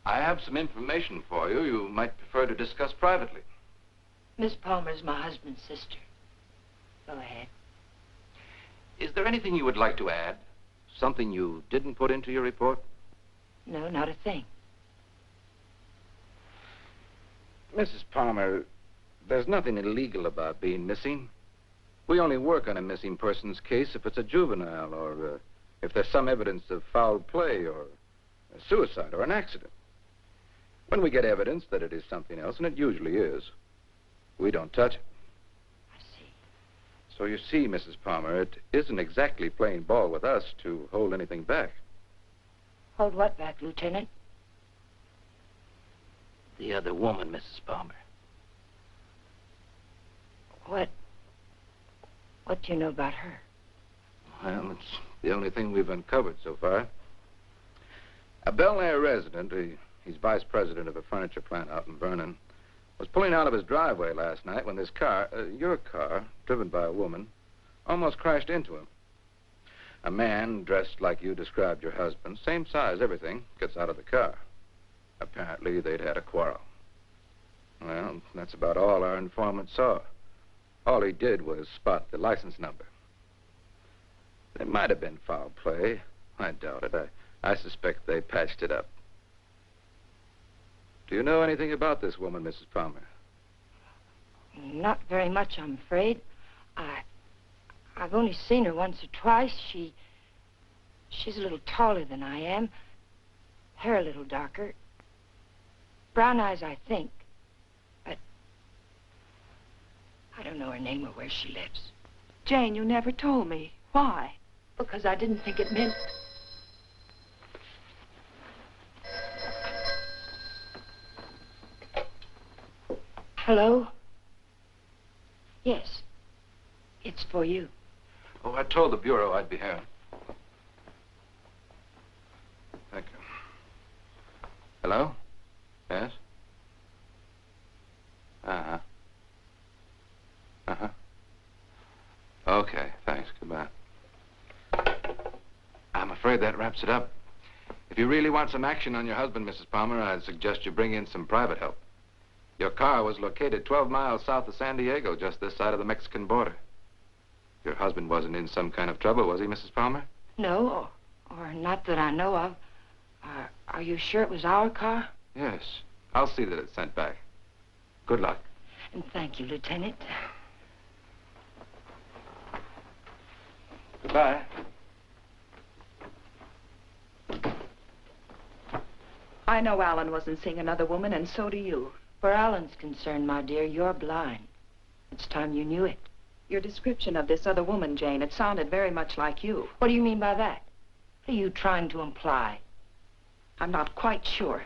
I have some information for you you might prefer to discuss privately. Miss Palmer's my husband's sister. Go ahead. Is there anything you would like to add? Something you didn't put into your report? No, not a thing. Mrs. Palmer, there's nothing illegal about being missing. We only work on a missing person's case if it's a juvenile or if there's some evidence of foul play or a suicide or an accident. When we get evidence that it is something else, and it usually is, we don't touch it. I see. So you see, Mrs. Palmer, it isn't exactly playing ball with us to hold anything back. Hold what back, Lieutenant? The other woman, Mrs. Palmer. What do you know about her? Well, it's the only thing we've uncovered so far. A Bel Air resident, he's vice president of a furniture plant out in Vernon, was pulling out of his driveway last night when this car, your car, driven by a woman, almost crashed into him. A man dressed like you described your husband, same size, everything, gets out of the car. Apparently, they'd had a quarrel. Well, that's about all our informant saw. All he did was spot the license number. There might have been foul play. I doubt it. I suspect they patched it up. Do you know anything about this woman, Mrs. Palmer? Not very much, I'm afraid. I've only seen her once or twice. She's a little taller than I am. Hair a little darker. Brown eyes, I think. But I don't know her name or where she lives. Jane, you never told me. Why? Because I didn't think it meant... Hello? Yes. It's for you. Oh, I told the Bureau I'd be here. Thank you. Hello? Yes? Uh-huh. Uh-huh. Okay, thanks. Goodbye. I'm afraid that wraps it up. If you really want some action on your husband, Mrs. Palmer, I'd suggest you bring in some private help. Your car was located 12 miles south of San Diego, just this side of the Mexican border. Your husband wasn't in some kind of trouble, was he, Mrs. Palmer? No, or not that I know of. Are you sure it was our car? Yes. I'll see that it's sent back. Good luck. And thank you, Lieutenant. Goodbye. I know Alan wasn't seeing another woman, and so do you. Where Alan's concerned, my dear, you're blind. It's time you knew it. Your description of this other woman, Jane, it sounded very much like you. What do you mean by that? What are you trying to imply? I'm not quite sure.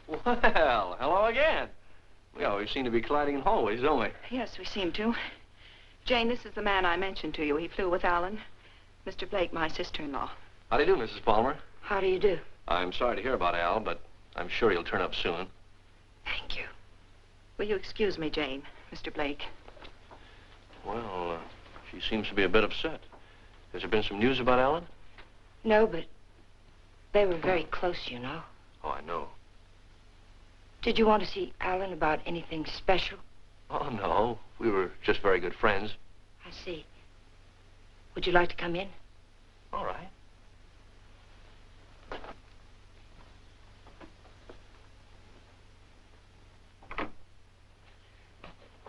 Well, hello again. We always seem to be colliding in hallways, don't we? Yes, we seem to. Jane, this is the man I mentioned to you. He flew with Alan. Mr. Blake, my sister-in-law. How do you do, Mrs. Palmer? How do you do? I'm sorry to hear about Al, but I'm sure he'll turn up soon. Thank you. Will you excuse me, Jane, Mr. Blake? Well, she seems to be a bit upset. Has there been some news about Alan? No, but they were very close, you know. Oh, I know. Did you want to see Alan about anything special? Oh, no. We were just very good friends. I see. Would you like to come in? All right.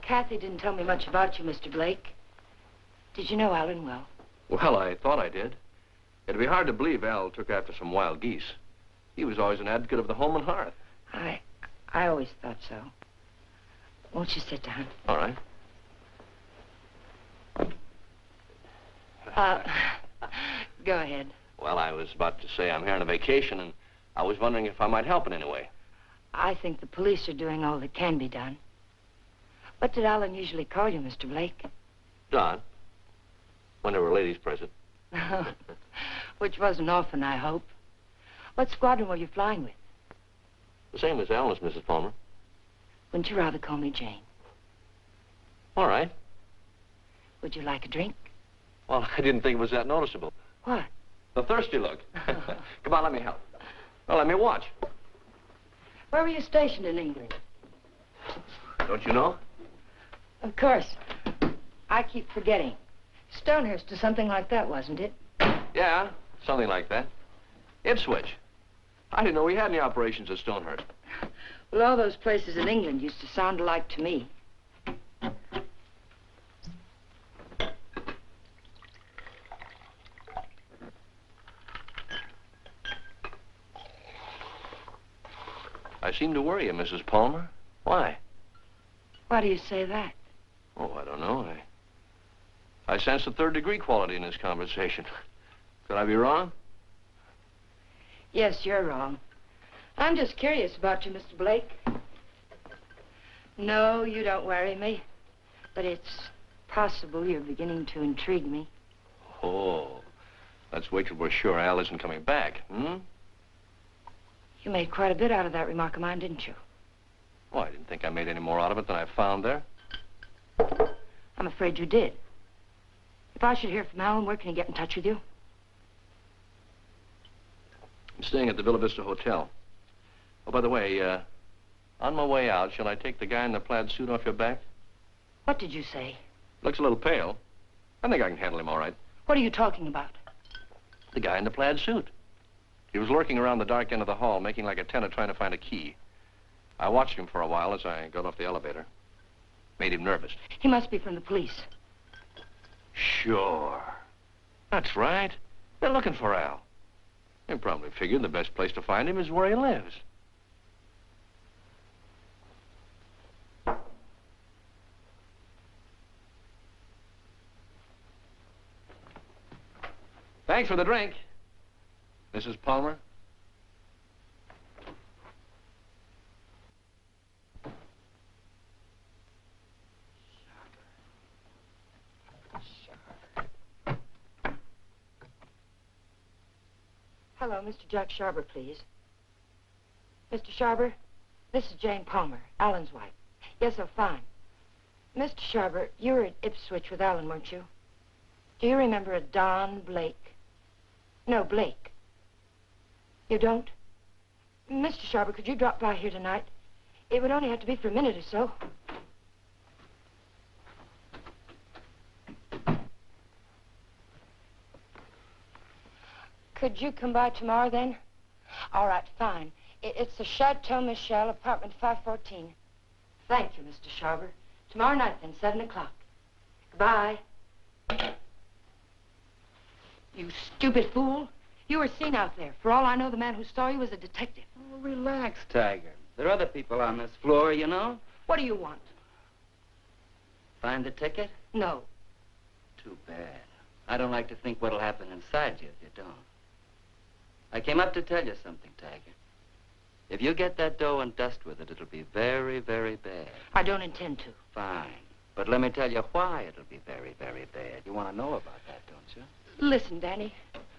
Kathy didn't tell me much about you, Mr. Blake. Did you know Alan well? Well, I thought I did. It'd be hard to believe Al took after some wild geese. He was always an advocate of the home and hearth. I always thought so. Won't you sit down? All right. Go ahead. Well, I was about to say I'm here on a vacation, and I was wondering if I might help in any way. I think the police are doing all that can be done. What did Alan usually call you, Mr. Blake? Don. When there were ladies present. Which wasn't often, I hope. What squadron were you flying with? The same as Alan's, Mrs. Palmer. Wouldn't you rather call me Jane? All right. Would you like a drink? Well, I didn't think it was that noticeable. What? The thirsty look. Come on, let me help. Well, let me watch. Where were you stationed in England? Don't you know? Of course. I keep forgetting. Stonehurst or something like that, wasn't it? Yeah, something like that. Ipswich. I didn't know we had any operations at Stonehurst. Well, all those places in England used to sound alike to me. I seem to worry you, Mrs. Palmer. Why? Why do you say that? Oh, I don't know. I sense a third-degree quality in this conversation. Could I be wrong? Yes, you're wrong. I'm just curious about you, Mr. Blake. No, you don't worry me. But it's possible you're beginning to intrigue me. Oh, let's wait till we're sure Al isn't coming back, hmm? You made quite a bit out of that remark of mine, didn't you? Oh, I didn't think I made any more out of it than I found there. I'm afraid you did. If I should hear from Alan, where can he get in touch with you? I'm staying at the Villa Vista Hotel. Oh, by the way, on my way out, shall I take the guy in the plaid suit off your back? What did you say? Looks a little pale. I think I can handle him all right. What are you talking about? The guy in the plaid suit. He was lurking around the dark end of the hall, making like a tenant trying to find a key. I watched him for a while as I got off the elevator. Made him nervous. He must be from the police. Sure. That's right. They're looking for Al. They probably figured the best place to find him is where he lives. Thanks for the drink. Mrs. Palmer? Hello, Mr. Jack Sharber, please. Mr. Sharber, this is Jane Palmer, Alan's wife. Yes, oh, fine. Mr. Sharber, you were at Ipswich with Alan, weren't you? Do you remember a Don Blake? No, Blake. You don't? Mr. Sharber, could you drop by here tonight? It would only have to be for a minute or so. Could you come by tomorrow, then? All right, fine. It's the Chateau Michel, apartment 514. Thank you, Mr. Sharber. Tomorrow night, then, 7 o'clock. Goodbye. You stupid fool. You were seen out there. For all I know, the man who saw you was a detective. Oh, relax, Tiger. There are other people on this floor, you know. What do you want? Find the ticket? No. Too bad. I don't like to think what'll happen inside you if you don't. I came up to tell you something, Tiger. If you get that dough and dust with it, it'll be very, very bad. I don't intend to. Fine. But let me tell you why it'll be very, very bad. You want to know about that, don't you? Listen, Danny.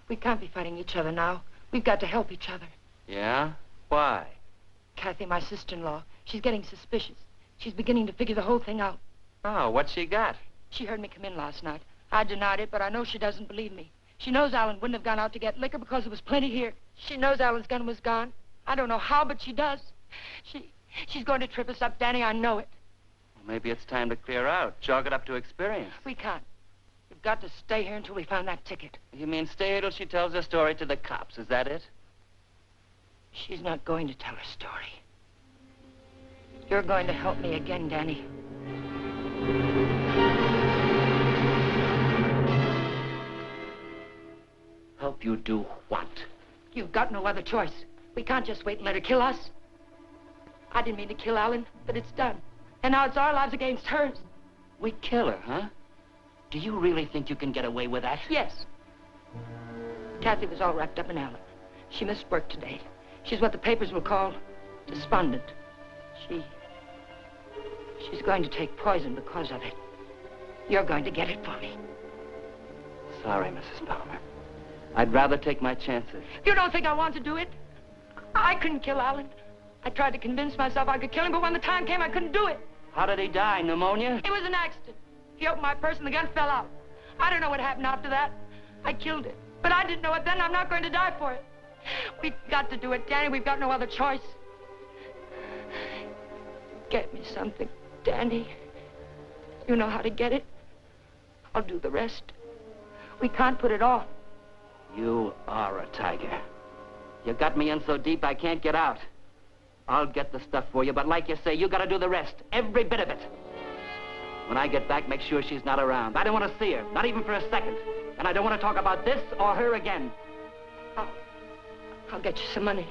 We can't be fighting each other now. We've got to help each other. Yeah? Why? Kathy, my sister-in-law, she's getting suspicious. She's beginning to figure the whole thing out. Oh, what's she got? She heard me come in last night. I denied it, but I know she doesn't believe me. She knows Alan wouldn't have gone out to get liquor because there was plenty here. She knows Alan's gun was gone. I don't know how, but she does. She's going to trip us up, Danny. I know it. Well, maybe it's time to clear out. Chalk it up to experience. We can't. got to stay here until we find that ticket. You mean stay here till she tells her story to the cops, is that it? She's not going to tell her story. You're going to help me again, Danny. Help you do what? You've got no other choice. We can't just wait and let her kill us. I didn't mean to kill Alan, but it's done. And now it's our lives against hers. We kill her, huh? Do you really think you can get away with that? Yes. Kathy was all wrapped up in Alan. She missed work today. She's what the papers will call despondent. She's going to take poison because of it. You're going to get it for me. Sorry, Mrs. Palmer. I'd rather take my chances. You don't think I want to do it? I couldn't kill Alan. I tried to convince myself I could kill him, but when the time came, I couldn't do it. How did he die? Pneumonia? It was an accident. He opened my purse and the gun fell out. I don't know what happened after that. I killed it. But I didn't know it then. I'm not going to die for it. We've got to do it, Danny. We've got no other choice. Get me something, Danny. You know how to get it. I'll do the rest. We can't put it off. You are a tiger. You got me in so deep I can't get out. I'll get the stuff for you, but like you say, you gotta do the rest. Every bit of it. When I get back, make sure she's not around. I don't want to see her, not even for a second. And I don't want to talk about this or her again. I'll get you some money.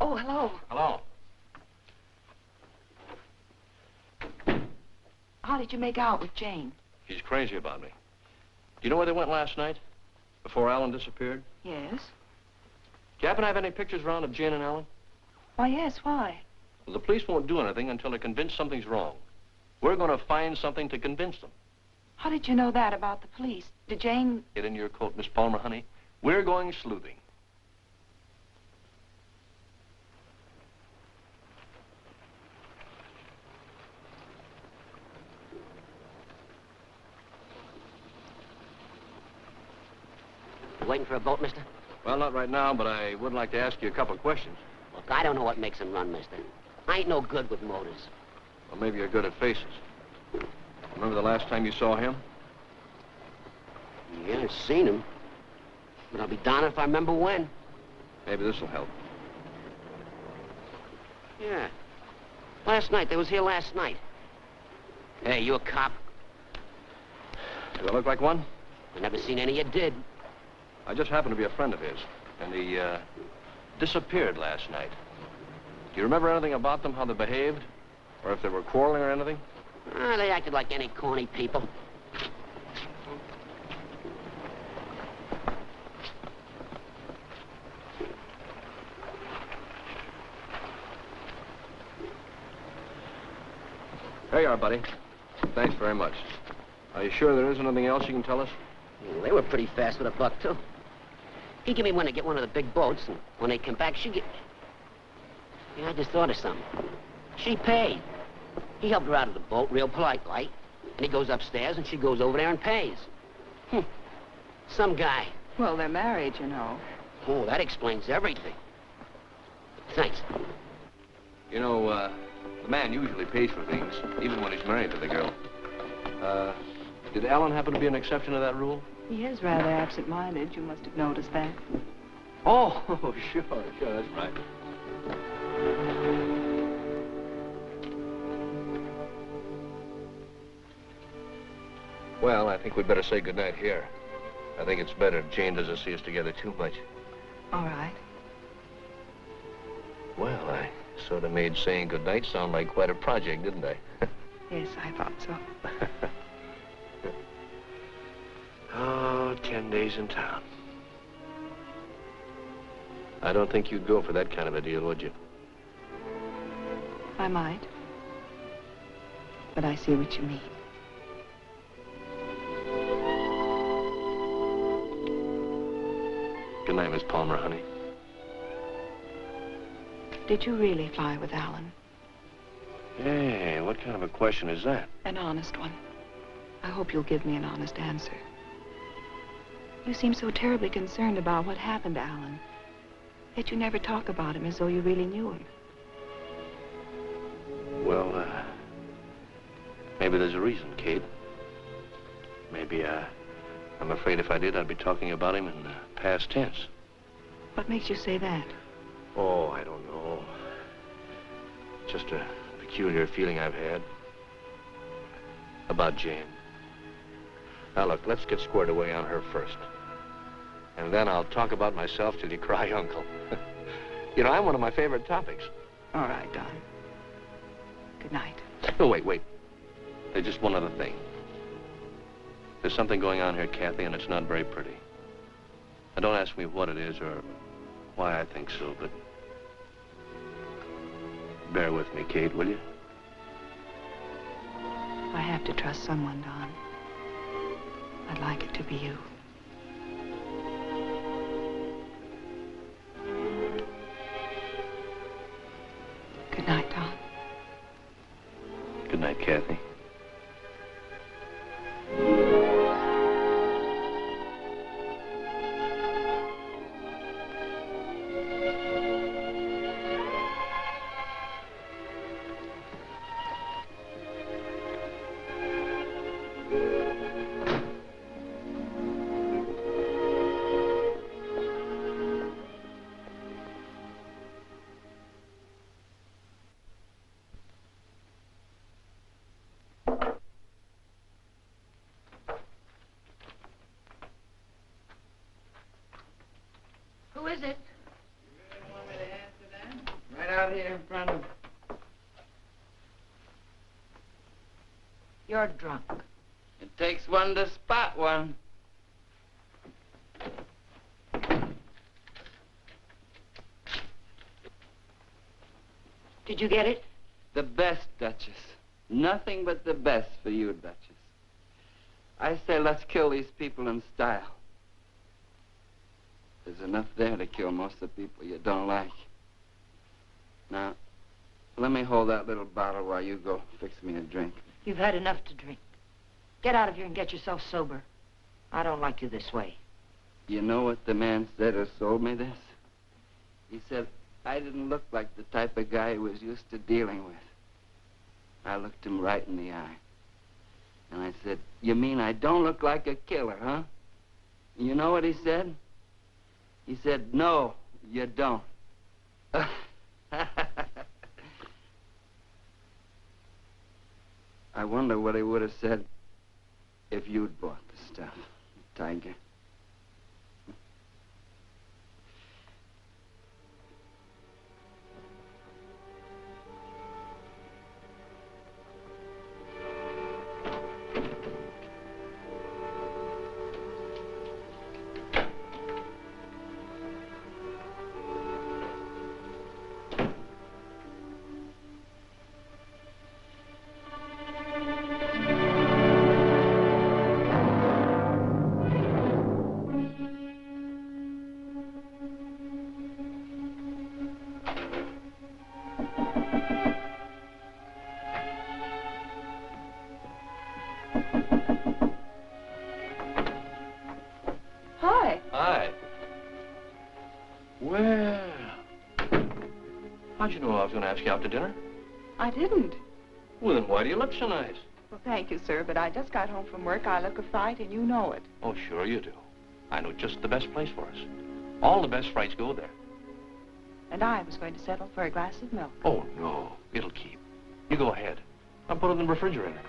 Oh, hello. Hello. How did you make out with Jane? She's crazy about me. Do you know where they went last night? Before Alan disappeared? Yes. Do you happen to have any pictures around of Jane and Alan? Why, yes, why? Well, the police won't do anything until they're convinced something's wrong. We're going to find something to convince them. How did you know that about the police? Did Jane... Get in your coat, Miss Palmer, honey. We're going sleuthing. Waiting for a boat, mister? Well, not right now, but I would like to ask you a couple of questions. Look, I don't know what makes them run, mister. I ain't no good with motors. Well, maybe you're good at faces. Remember the last time you saw him? Yeah, I've seen him. But I'll be darned if I remember when. Maybe this will help. Yeah. Last night. They was here last night. Hey, you a cop? Do I look like one? I never seen any you did. I just happened to be a friend of his, and he disappeared last night. Do you remember anything about them, how they behaved? Or if they were quarreling or anything? They acted like any corny people. There you are, buddy. Thanks very much. Are you sure there isn't anything else you can tell us? They were pretty fast with a buck, too. He gave me one to get one of the big boats, and when they came back, she get... Yeah, I just thought of something. She paid. He helped her out of the boat, real polite-like, and he goes upstairs, and she goes over there and pays. Some guy. Well, they're married, you know. Oh, that explains everything. Thanks. You know, the man usually pays for things, even when he's married to the girl. Did Alan happen to be an exception to that rule? He is rather absent-minded. You must have noticed that. Oh, sure, that's right. Well, I think we'd better say goodnight here. I think it's better if Jane doesn't see us together too much. All right. Well, I sort of made saying goodnight sound like quite a project, didn't I? Yes, I thought so. Oh, 10 days in town. I don't think you'd go for that kind of a deal, would you? I might. But I see what you mean. Good night, Miss Palmer, honey. Did you really fly with Alan? Hey, what kind of a question is that? An honest one. I hope you'll give me an honest answer. You seem so terribly concerned about what happened to Alan. Yet you never talk about him as though you really knew him. Well, maybe there's a reason, Kate. Maybe, I'm afraid if I did, I'd be talking about him in past tense. What makes you say that? Oh, I don't know. Just a peculiar feeling I've had about Jane. Now, look, let's get squared away on her first. And then I'll talk about myself till you cry uncle. You know, I'm one of my favorite topics. All right, Don. Good night. Oh, wait. There's just one other thing. There's something going on here, Kathy, and it's not very pretty. Now, don't ask me what it is or why I think so, but bear with me, Kate, will you? I have to trust someone, Don. I'd like it to be you. Good night, Don. Good night, Kathy. Who is it? You really want me to answer that? Right out here in front of... You're drunk. It takes one to spot one. Did you get it? The best, Duchess. Nothing but the best for you, Duchess. I say let's kill these people in style. There's enough there to kill most of the people you don't like. Now, let me hold that little bottle while you go fix me a drink. You've had enough to drink. Get out of here and get yourself sober. I don't like you this way. You know what the man said who sold me this? He said I didn't look like the type of guy he was used to dealing with. I looked him right in the eye. And I said, you mean I don't look like a killer, huh? You know what he said? He said, no, you don't. I wonder what he would have said if you'd bought the stuff, Tiger. How'd you know I was going to ask you out to dinner? I didn't. Well, then why do you look so nice? Well, thank you, sir, but I just got home from work. I look a fright, and you know it. Oh, sure you do. I know just the best place for us. All the best frights go there. And I was going to settle for a glass of milk. Oh, no. It'll keep. You go ahead. I'll put it in the refrigerator.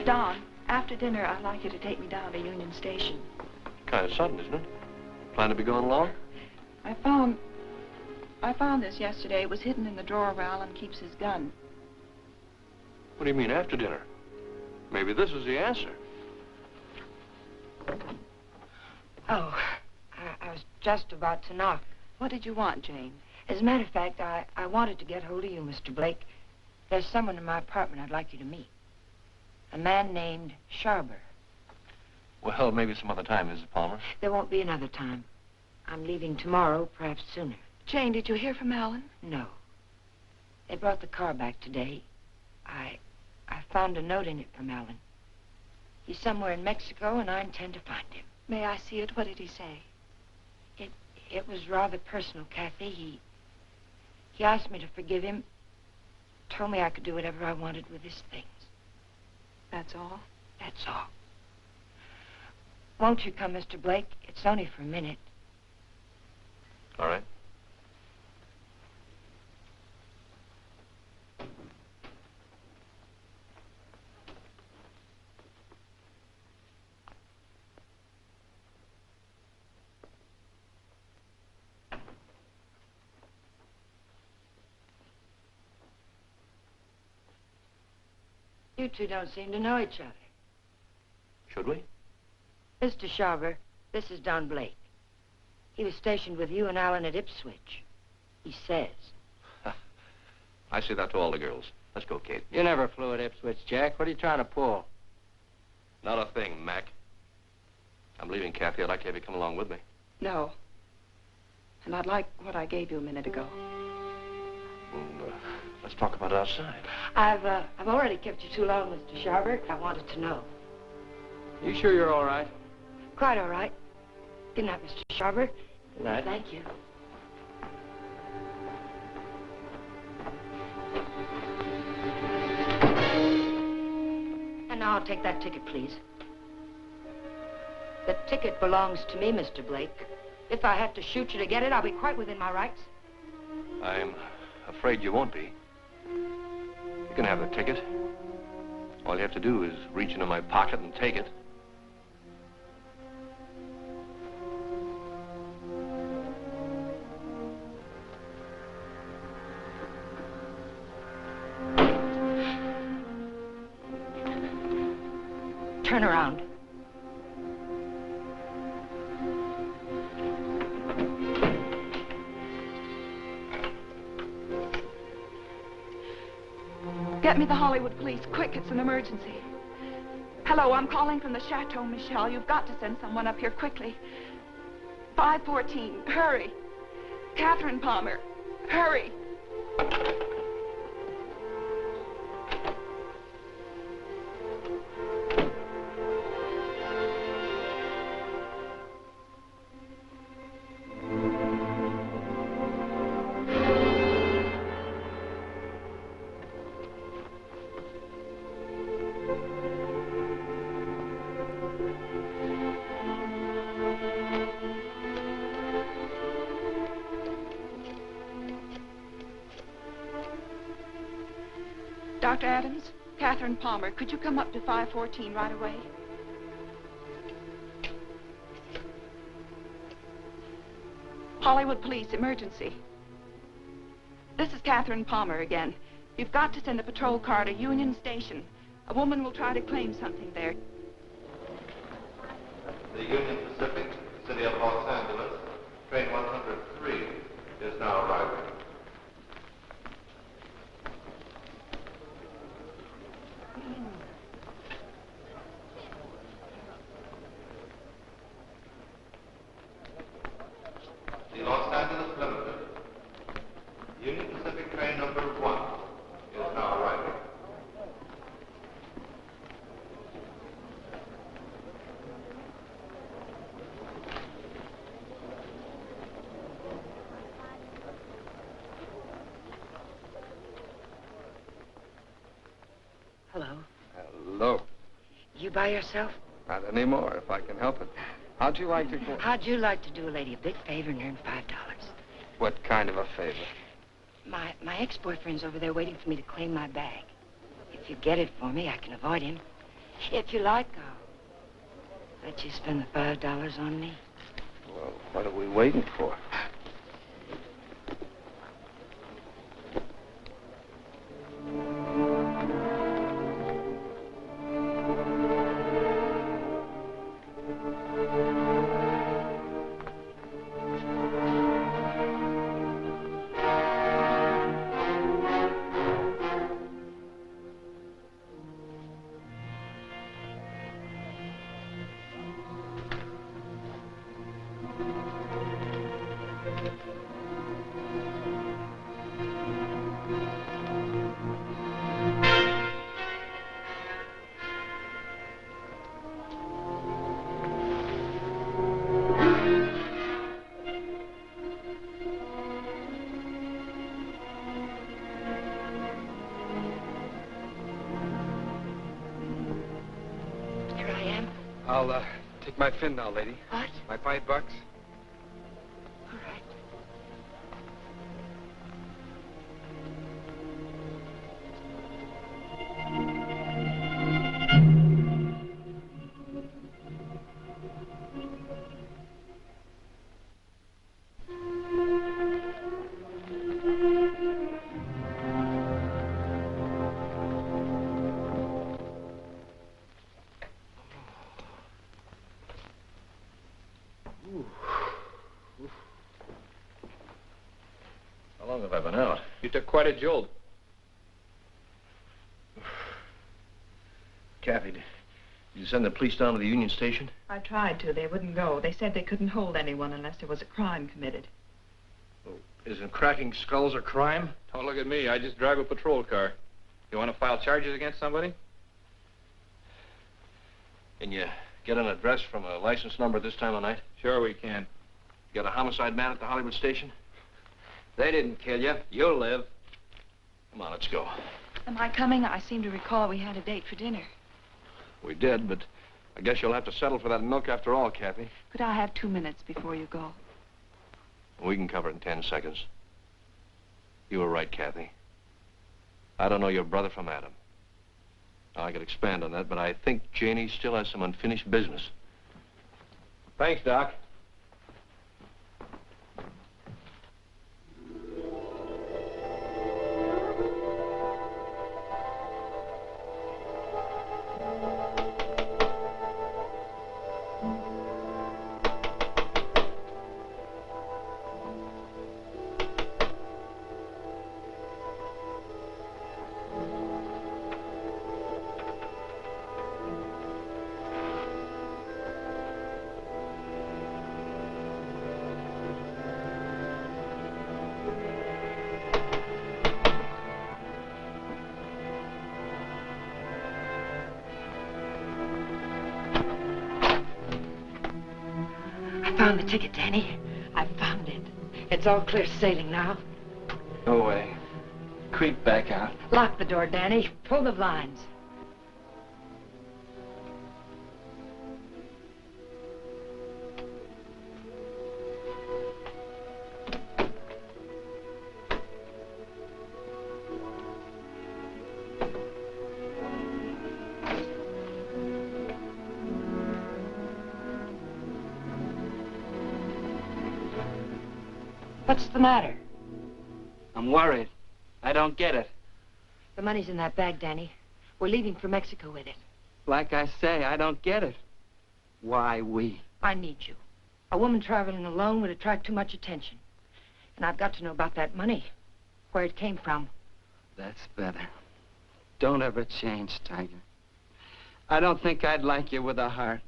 Don, after dinner, I'd like you to take me down to Union Station. Kind of sudden, isn't it? Plan to be going long? I found this yesterday. It was hidden in the drawer where Alan keeps his gun. What do you mean, after dinner? Maybe this is the answer. Oh, I was just about to knock. What did you want, Jane? As a matter of fact, I wanted to get hold of you, Mr. Blake. There's someone in my apartment I'd like you to meet. A man named Sharber. Well, maybe some other time, Mrs. Palmer. There won't be another time. I'm leaving tomorrow, perhaps sooner. Jane, did you hear from Alan? No. They brought the car back today. I found a note in it from Alan. He's somewhere in Mexico, and I intend to find him. May I see it? What did he say? It was rather personal, Kathy. He asked me to forgive him. Told me I could do whatever I wanted with his things. That's all? That's all. Won't you come, Mr. Blake? It's only for a minute. All right. You two don't seem to know each other. Should we? Mr. Sharber, this is Don Blake. He was stationed with you and Alan at Ipswich. He says. I say that to all the girls. Let's go, Kate. You never flew at Ipswich, Jack. What are you trying to pull? Not a thing, Mac. I'm leaving, Kathy. I'd like to have you come along with me. No. And I'd like what I gave you a minute ago. Well, let's talk about it outside. I've already kept you too long, Mr. Sharber. I wanted to know. You sure you're all right? Quite all right. Good night, Mr. Sharber. Good night. Thank you. And now I'll take that ticket, please. The ticket belongs to me, Mr. Blake. If I have to shoot you to get it, I'll be quite within my rights. I'm afraid you won't be. You can have the ticket. All you have to do is reach into my pocket and take it. Turn around. Get me the Hollywood police, quick, it's an emergency. Hello, I'm calling from the Chateau Michel. You've got to send someone up here quickly. 514, hurry. Catherine Palmer, hurry. Dr. Adams, Catherine Palmer, could you come up to 514 right away? Hollywood police, emergency. This is Catherine Palmer again. You've got to send a patrol car to Union Station. A woman will try to claim something there. The Union Pacific, City of Los Angeles, train 103 is now arriving. The Los Angeles Limited, Union Pacific train number 1 is now arriving. Hello. Hello. You by yourself? Not anymore, if I can help it. How'd you like to go? How'd you like to do a lady a big favor and earn $5? What kind of a favor? My ex-boyfriend's over there waiting for me to claim my bag. If you get it for me, I can avoid him. If you like, I'll let you spend the $5 on me. Well, what are we waiting for? I'll take my fin now, lady. What? My $5. All right. How long have I been out? You took quite a jolt. Kathy, did you send the police down to the Union Station? I tried to. They wouldn't go. They said they couldn't hold anyone unless there was a crime committed. Well, isn't cracking skulls a crime? Don't look at me. I just drive a patrol car. You want to file charges against somebody? Can you get an address from a license number this time of night? Sure we can. You got a homicide man at the Hollywood station? They didn't kill you. You'll live. Come on, let's go. Am I coming? I seem to recall we had a date for dinner. We did, but I guess you'll have to settle for that milk after all, Kathy. Could I have 2 minutes before you go? We can cover it in 10 seconds. You were right, Kathy. I don't know your brother from Adam. Now, I could expand on that, but I think Janie still has some unfinished business. Thanks, Doc. Found the ticket, Danny. I found it. It's all clear sailing now. Go away. Creep back out. Lock the door, Danny. Pull the blinds. What's the matter? I'm worried. I don't get it. The money's in that bag, Danny. We're leaving for Mexico with it. Like I say, I don't get it. Why we? I need you. A woman traveling alone would attract too much attention. And I've got to know about that money. Where it came from. That's better. Don't ever change, Tiger. I don't think I'd like you with a heart.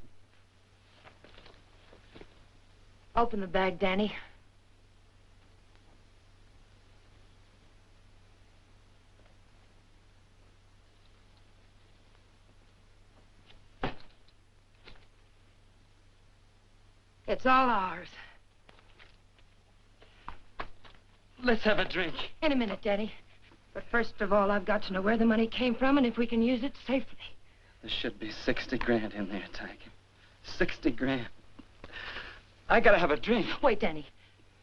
Open the bag, Danny. It's all ours. Let's have a drink. In a minute, Danny. But first of all, I've got to know where the money came from and if we can use it safely. There should be 60 grand in there, Tiger. 60 grand. I gotta have a drink. Wait, Danny.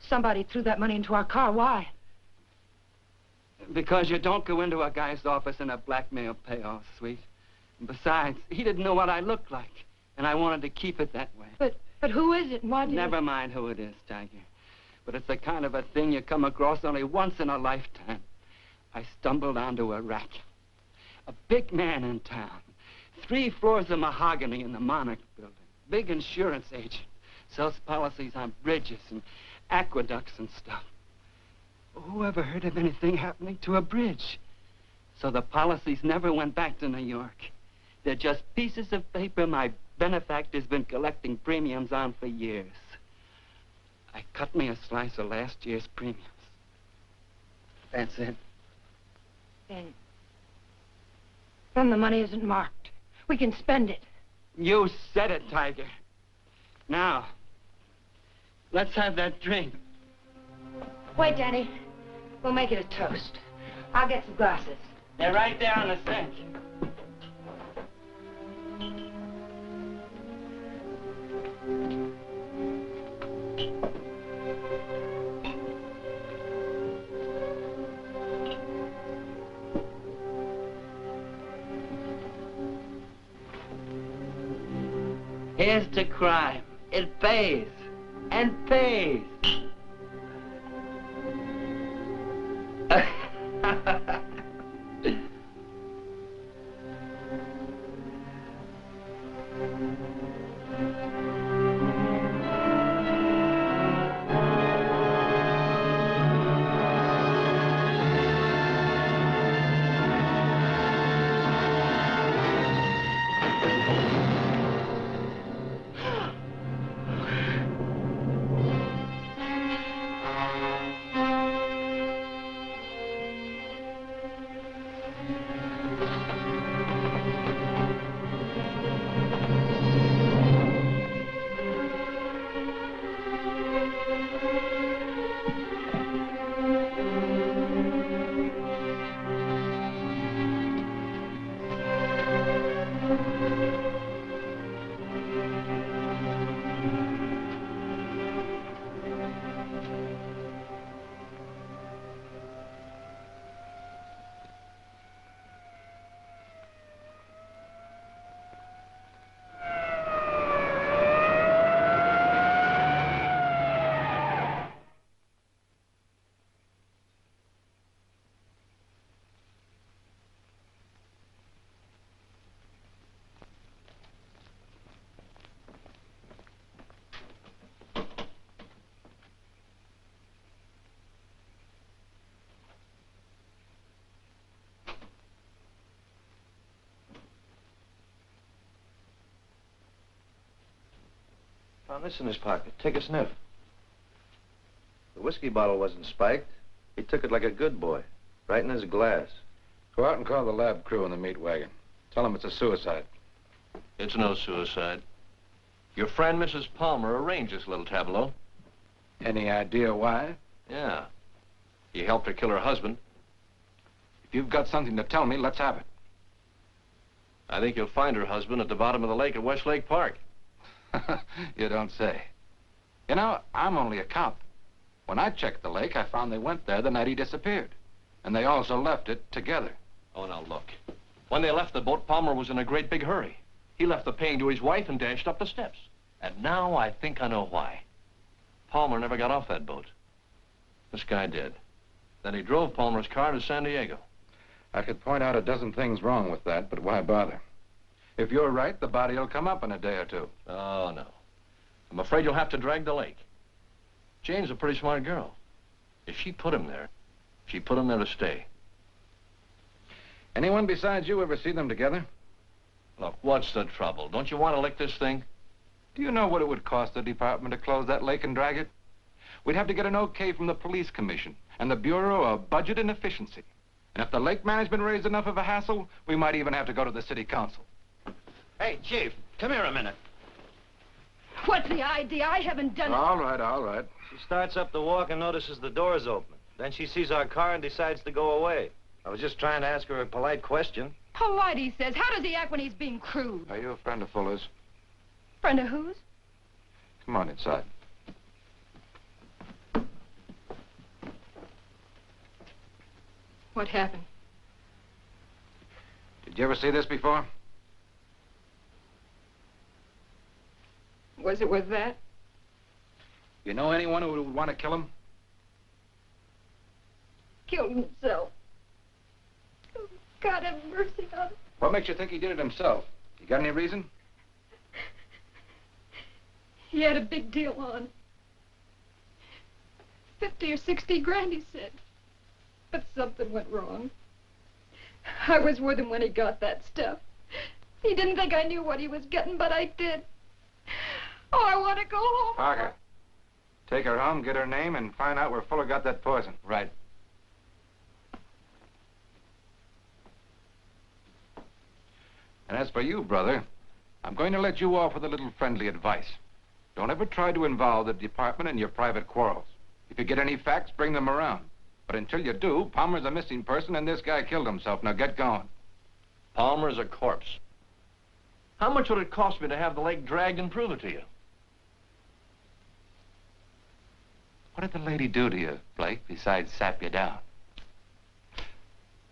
Somebody threw that money into our car. Why? Because you don't go into a guy's office in a blackmail payoff, sweet. Besides, he didn't know what I looked like, and I wanted to keep it that way. But who is it and why did Never mind who it is, Tiger. But it's the kind of a thing you come across only once in a lifetime. I stumbled onto a rat. A big man in town. 3 floors of mahogany in the Monarch building. Big insurance agent. Sells policies on bridges and aqueducts and stuff. Who ever heard of anything happening to a bridge? So the policies never went back to New York. They're just pieces of paper my benefactor's been collecting premiums on for years. I cut me a slice of last year's premiums. That's it. Then the money isn't marked. We can spend it. You said it, Tiger. Now, let's have that drink. Wait, Danny. We'll make it a toast. I'll get some glasses. They're right there on the sink. Here's to crime. It pays. And pays. Found this in his pocket. Take a sniff. The whiskey bottle wasn't spiked. He took it like a good boy, right in his glass. Go out and call the lab crew in the meat wagon. Tell them it's a suicide. It's no suicide. Your friend, Mrs. Palmer, arranged this little tableau. Any idea why? Yeah. He helped her kill her husband. If you've got something to tell me, let's have it. I think you'll find her husband at the bottom of the lake at Westlake Park. You don't say. You know, I'm only a cop. When I checked the lake, I found they went there the night he disappeared. And they also left it together. Oh, now look. When they left the boat, Palmer was in a great big hurry. He left the paying to his wife and dashed up the steps. And now I think I know why. Palmer never got off that boat. This guy did. Then he drove Palmer's car to San Diego. I could point out a dozen things wrong with that, but why bother? If you're right, the body will come up in a day or two. Oh, no. I'm afraid you'll have to drag the lake. Jane's a pretty smart girl. If she put him there, she put him there to stay. Anyone besides you ever see them together? Look, what's the trouble? Don't you want to lick this thing? Do you know what it would cost the department to close that lake and drag it? We'd have to get an okay from the police commission and the Bureau of Budget and Efficiency. And if the lake management raised enough of a hassle, we might even have to go to the city council. Hey, Chief, come here a minute. What's the idea? I haven't done it. All right, all right. She starts up the walk and notices the door's open. Then she sees our car and decides to go away. I was just trying to ask her a polite question. Polite, he says. How does he act when he's being crude? Are you a friend of Fuller's? Friend of whose? Come on inside. What happened? Did you ever see this before? Was it worth that? You know anyone who would want to kill him? Killed himself. Oh, God have mercy on him. What makes you think he did it himself? You got any reason? He had a big deal on. 50 or 60 grand, he said. But something went wrong. I was with him when he got that stuff. He didn't think I knew what he was getting, but I did. Oh, I want to go home. Parker, take her home, get her name, and find out where Fuller got that poison. Right. And as for you, brother, I'm going to let you off with a little friendly advice. Don't ever try to involve the department in your private quarrels. If you get any facts, bring them around. But until you do, Palmer's a missing person and this guy killed himself. Now get going. Palmer's a corpse. How much would it cost me to have the leg dragged and prove it to you? What did the lady do to you, Blake, besides sap you down?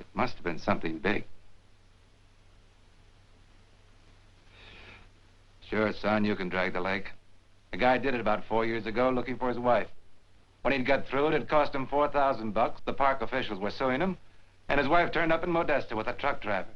It must have been something big. Sure, son, you can drag the leg. The guy did it about 4 years ago looking for his wife. When he'd got through it cost him $4,000. The park officials were suing him, and his wife turned up in Modesto with a truck driver.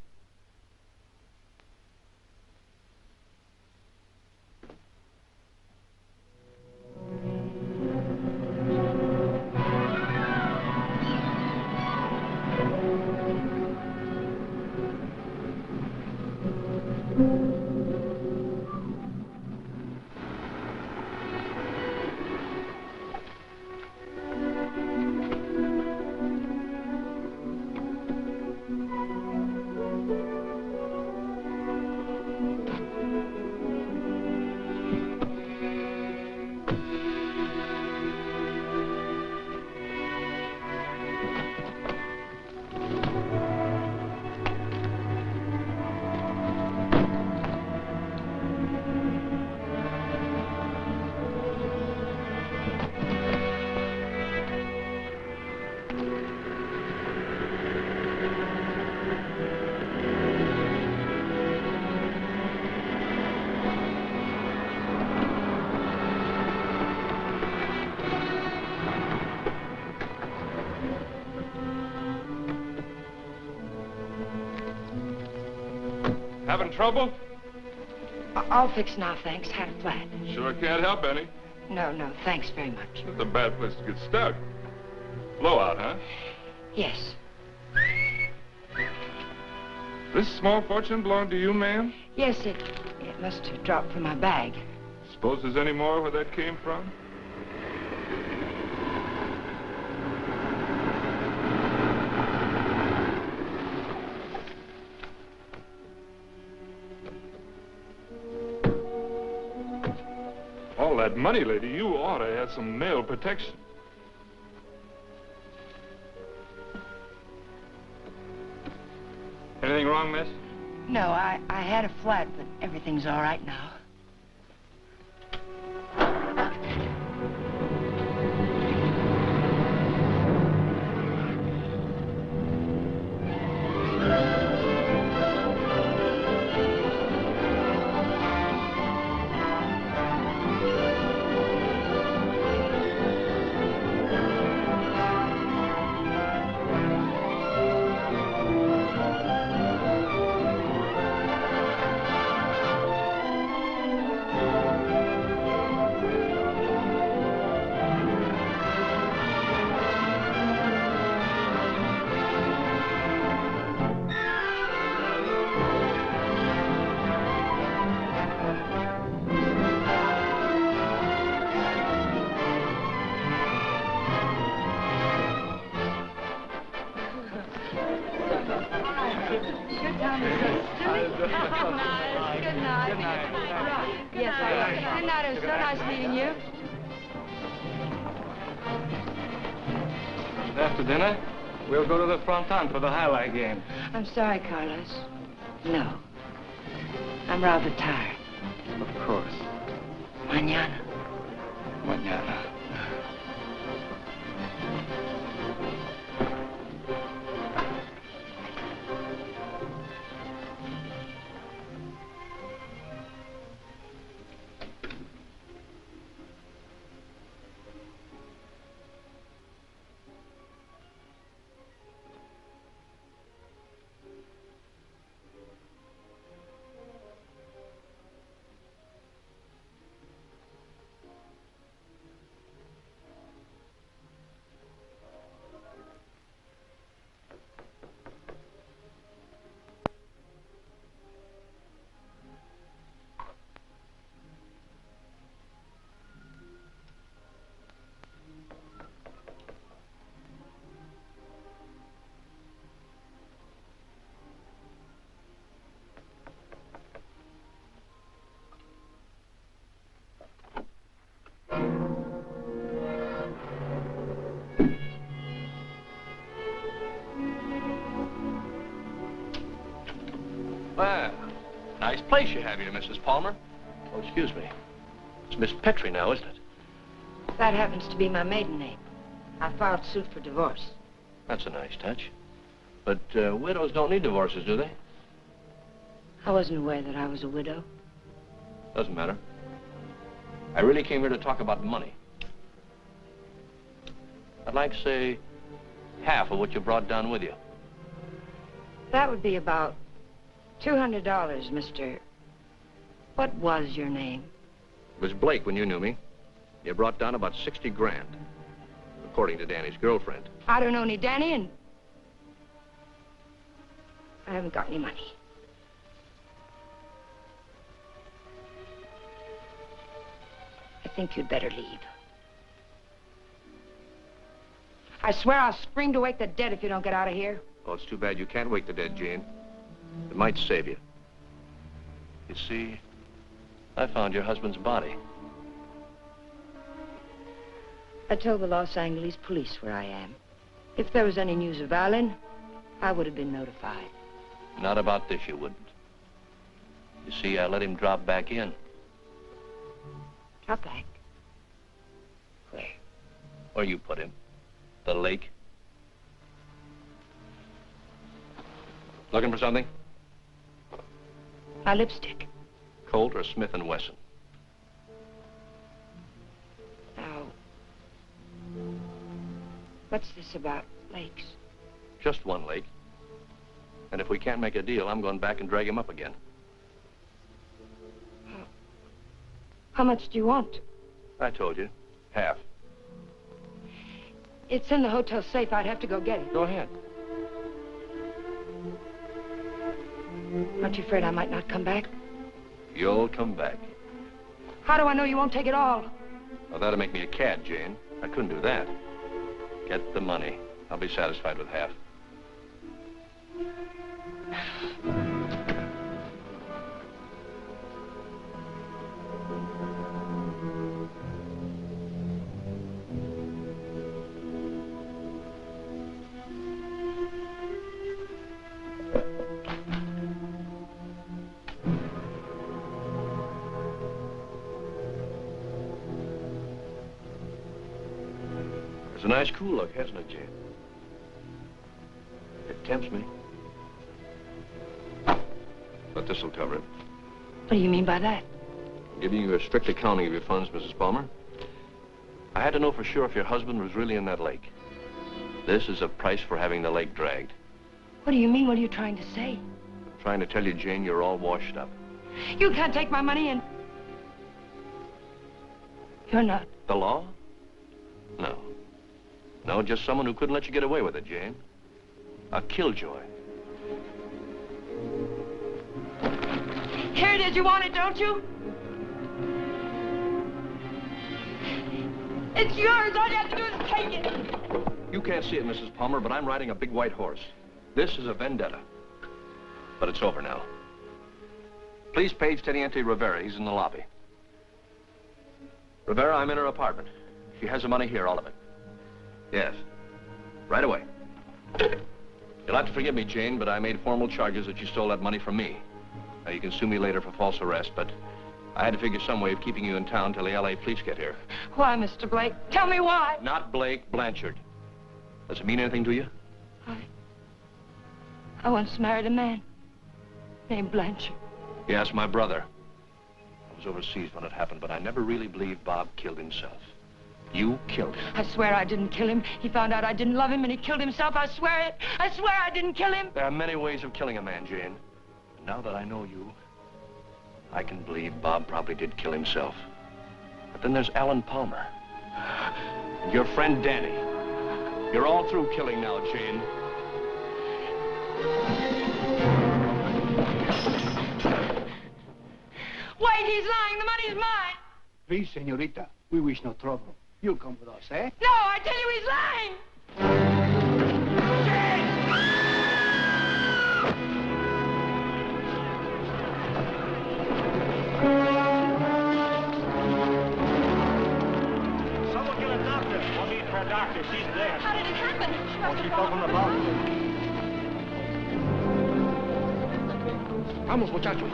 Having trouble? All fixed now, thanks. Had a flat. Sure can't help any. No, thanks very much. It's a bad place to get stuck. Blowout, huh? Yes. This small fortune belonged to you, ma'am? Yes, it must have dropped from my bag. Suppose there's any more where that came from? All that money, lady, you ought to have some mail protection. Anything wrong, miss? No, I had a flat, but everything's all right now. After dinner, we'll go to the fronton for the highlight game. I'm sorry, Carlos. No. I'm rather tired. Of course. Mañana. Mañana. Nice place you have here, Mrs. Palmer. Oh, excuse me. It's Miss Petrie now, isn't it? That happens to be my maiden name. I filed suit for divorce. That's a nice touch. But widows don't need divorces, do they? I wasn't aware that I was a widow. Doesn't matter. I really came here to talk about money. I'd like, say, half of what you brought down with you. That would be about $200, Mr. What was your name? It was Blake when you knew me. You brought down about 60 grand, according to Danny's girlfriend. I don't know any Danny, and I haven't got any money. I think you'd better leave. I swear I'll spring to wake the dead if you don't get out of here. Oh, it's too bad you can't wake the dead, Jane. It might save you. You see, I found your husband's body. I told the Los Angeles police where I am. If there was any news of Alan, I would have been notified. Not about this, you wouldn't. You see, I let him drop back in. Drop back? Where? Where you put him. The lake. Looking for something? My lipstick. Colt or Smith & Wesson? Now, what's this about lakes? Just one lake. And if we can't make a deal, I'm going back and drag him up again. How much do you want? I told you. Half. It's in the hotel safe. I'd have to go get it. Go ahead. Aren't you afraid I might not come back? You'll come back. How do I know you won't take it all? Well, that'll make me a cad, Jane. I couldn't do that. Get the money. I'll be satisfied with half. It's a nice cool look, hasn't it, Jane? It tempts me. But this'll cover it. What do you mean by that? I'm giving you a strict accounting of your funds, Mrs. Palmer. I had to know for sure if your husband was really in that lake. This is a price for having the lake dragged. What do you mean? What are you trying to say? I'm trying to tell you, Jane, you're all washed up. You can't take my money and... You're not. The law? No. No, just someone who couldn't let you get away with it, Jane. A killjoy. Here it is. You want it, don't you? It's yours. All you have to do is take it. You can't see it, Mrs. Palmer, but I'm riding a big white horse. This is a vendetta. But it's over now. Please page Teniente Rivera. He's in the lobby. Rivera, I'm in her apartment. She has the money here, all of it. Yes. Right away. You'll have to forgive me, Jane, but I made formal charges that you stole that money from me. Now, you can sue me later for false arrest, but I had to figure some way of keeping you in town till the L.A. police get here. Why, Mr. Blake? Tell me why. Not Blake, Blanchard. Does it mean anything to you? I once married a man named Blanchard. Yes, my brother. I was overseas when it happened, but I never really believed Bob killed himself. You killed him. I swear I didn't kill him. He found out I didn't love him and he killed himself. I swear it. I swear I didn't kill him. There are many ways of killing a man, Jane. And now that I know you, I can believe Bob probably did kill himself. But then there's Alan Palmer. And your friend Danny. You're all through killing now, Jane. Wait, he's lying. The money's mine. Please, señorita, we wish no trouble. You'll come with us, eh? No, I tell you he's lying. Someone get a doctor. We'll need for a doctor. She's there. How did it happen? She must She have fell from the fallen. balcony. Vamos, muchachos.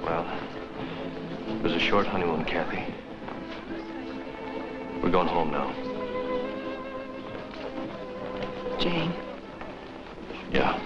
Well, it was a short honeymoon, Kathy. We're going home now. Jane. Yeah.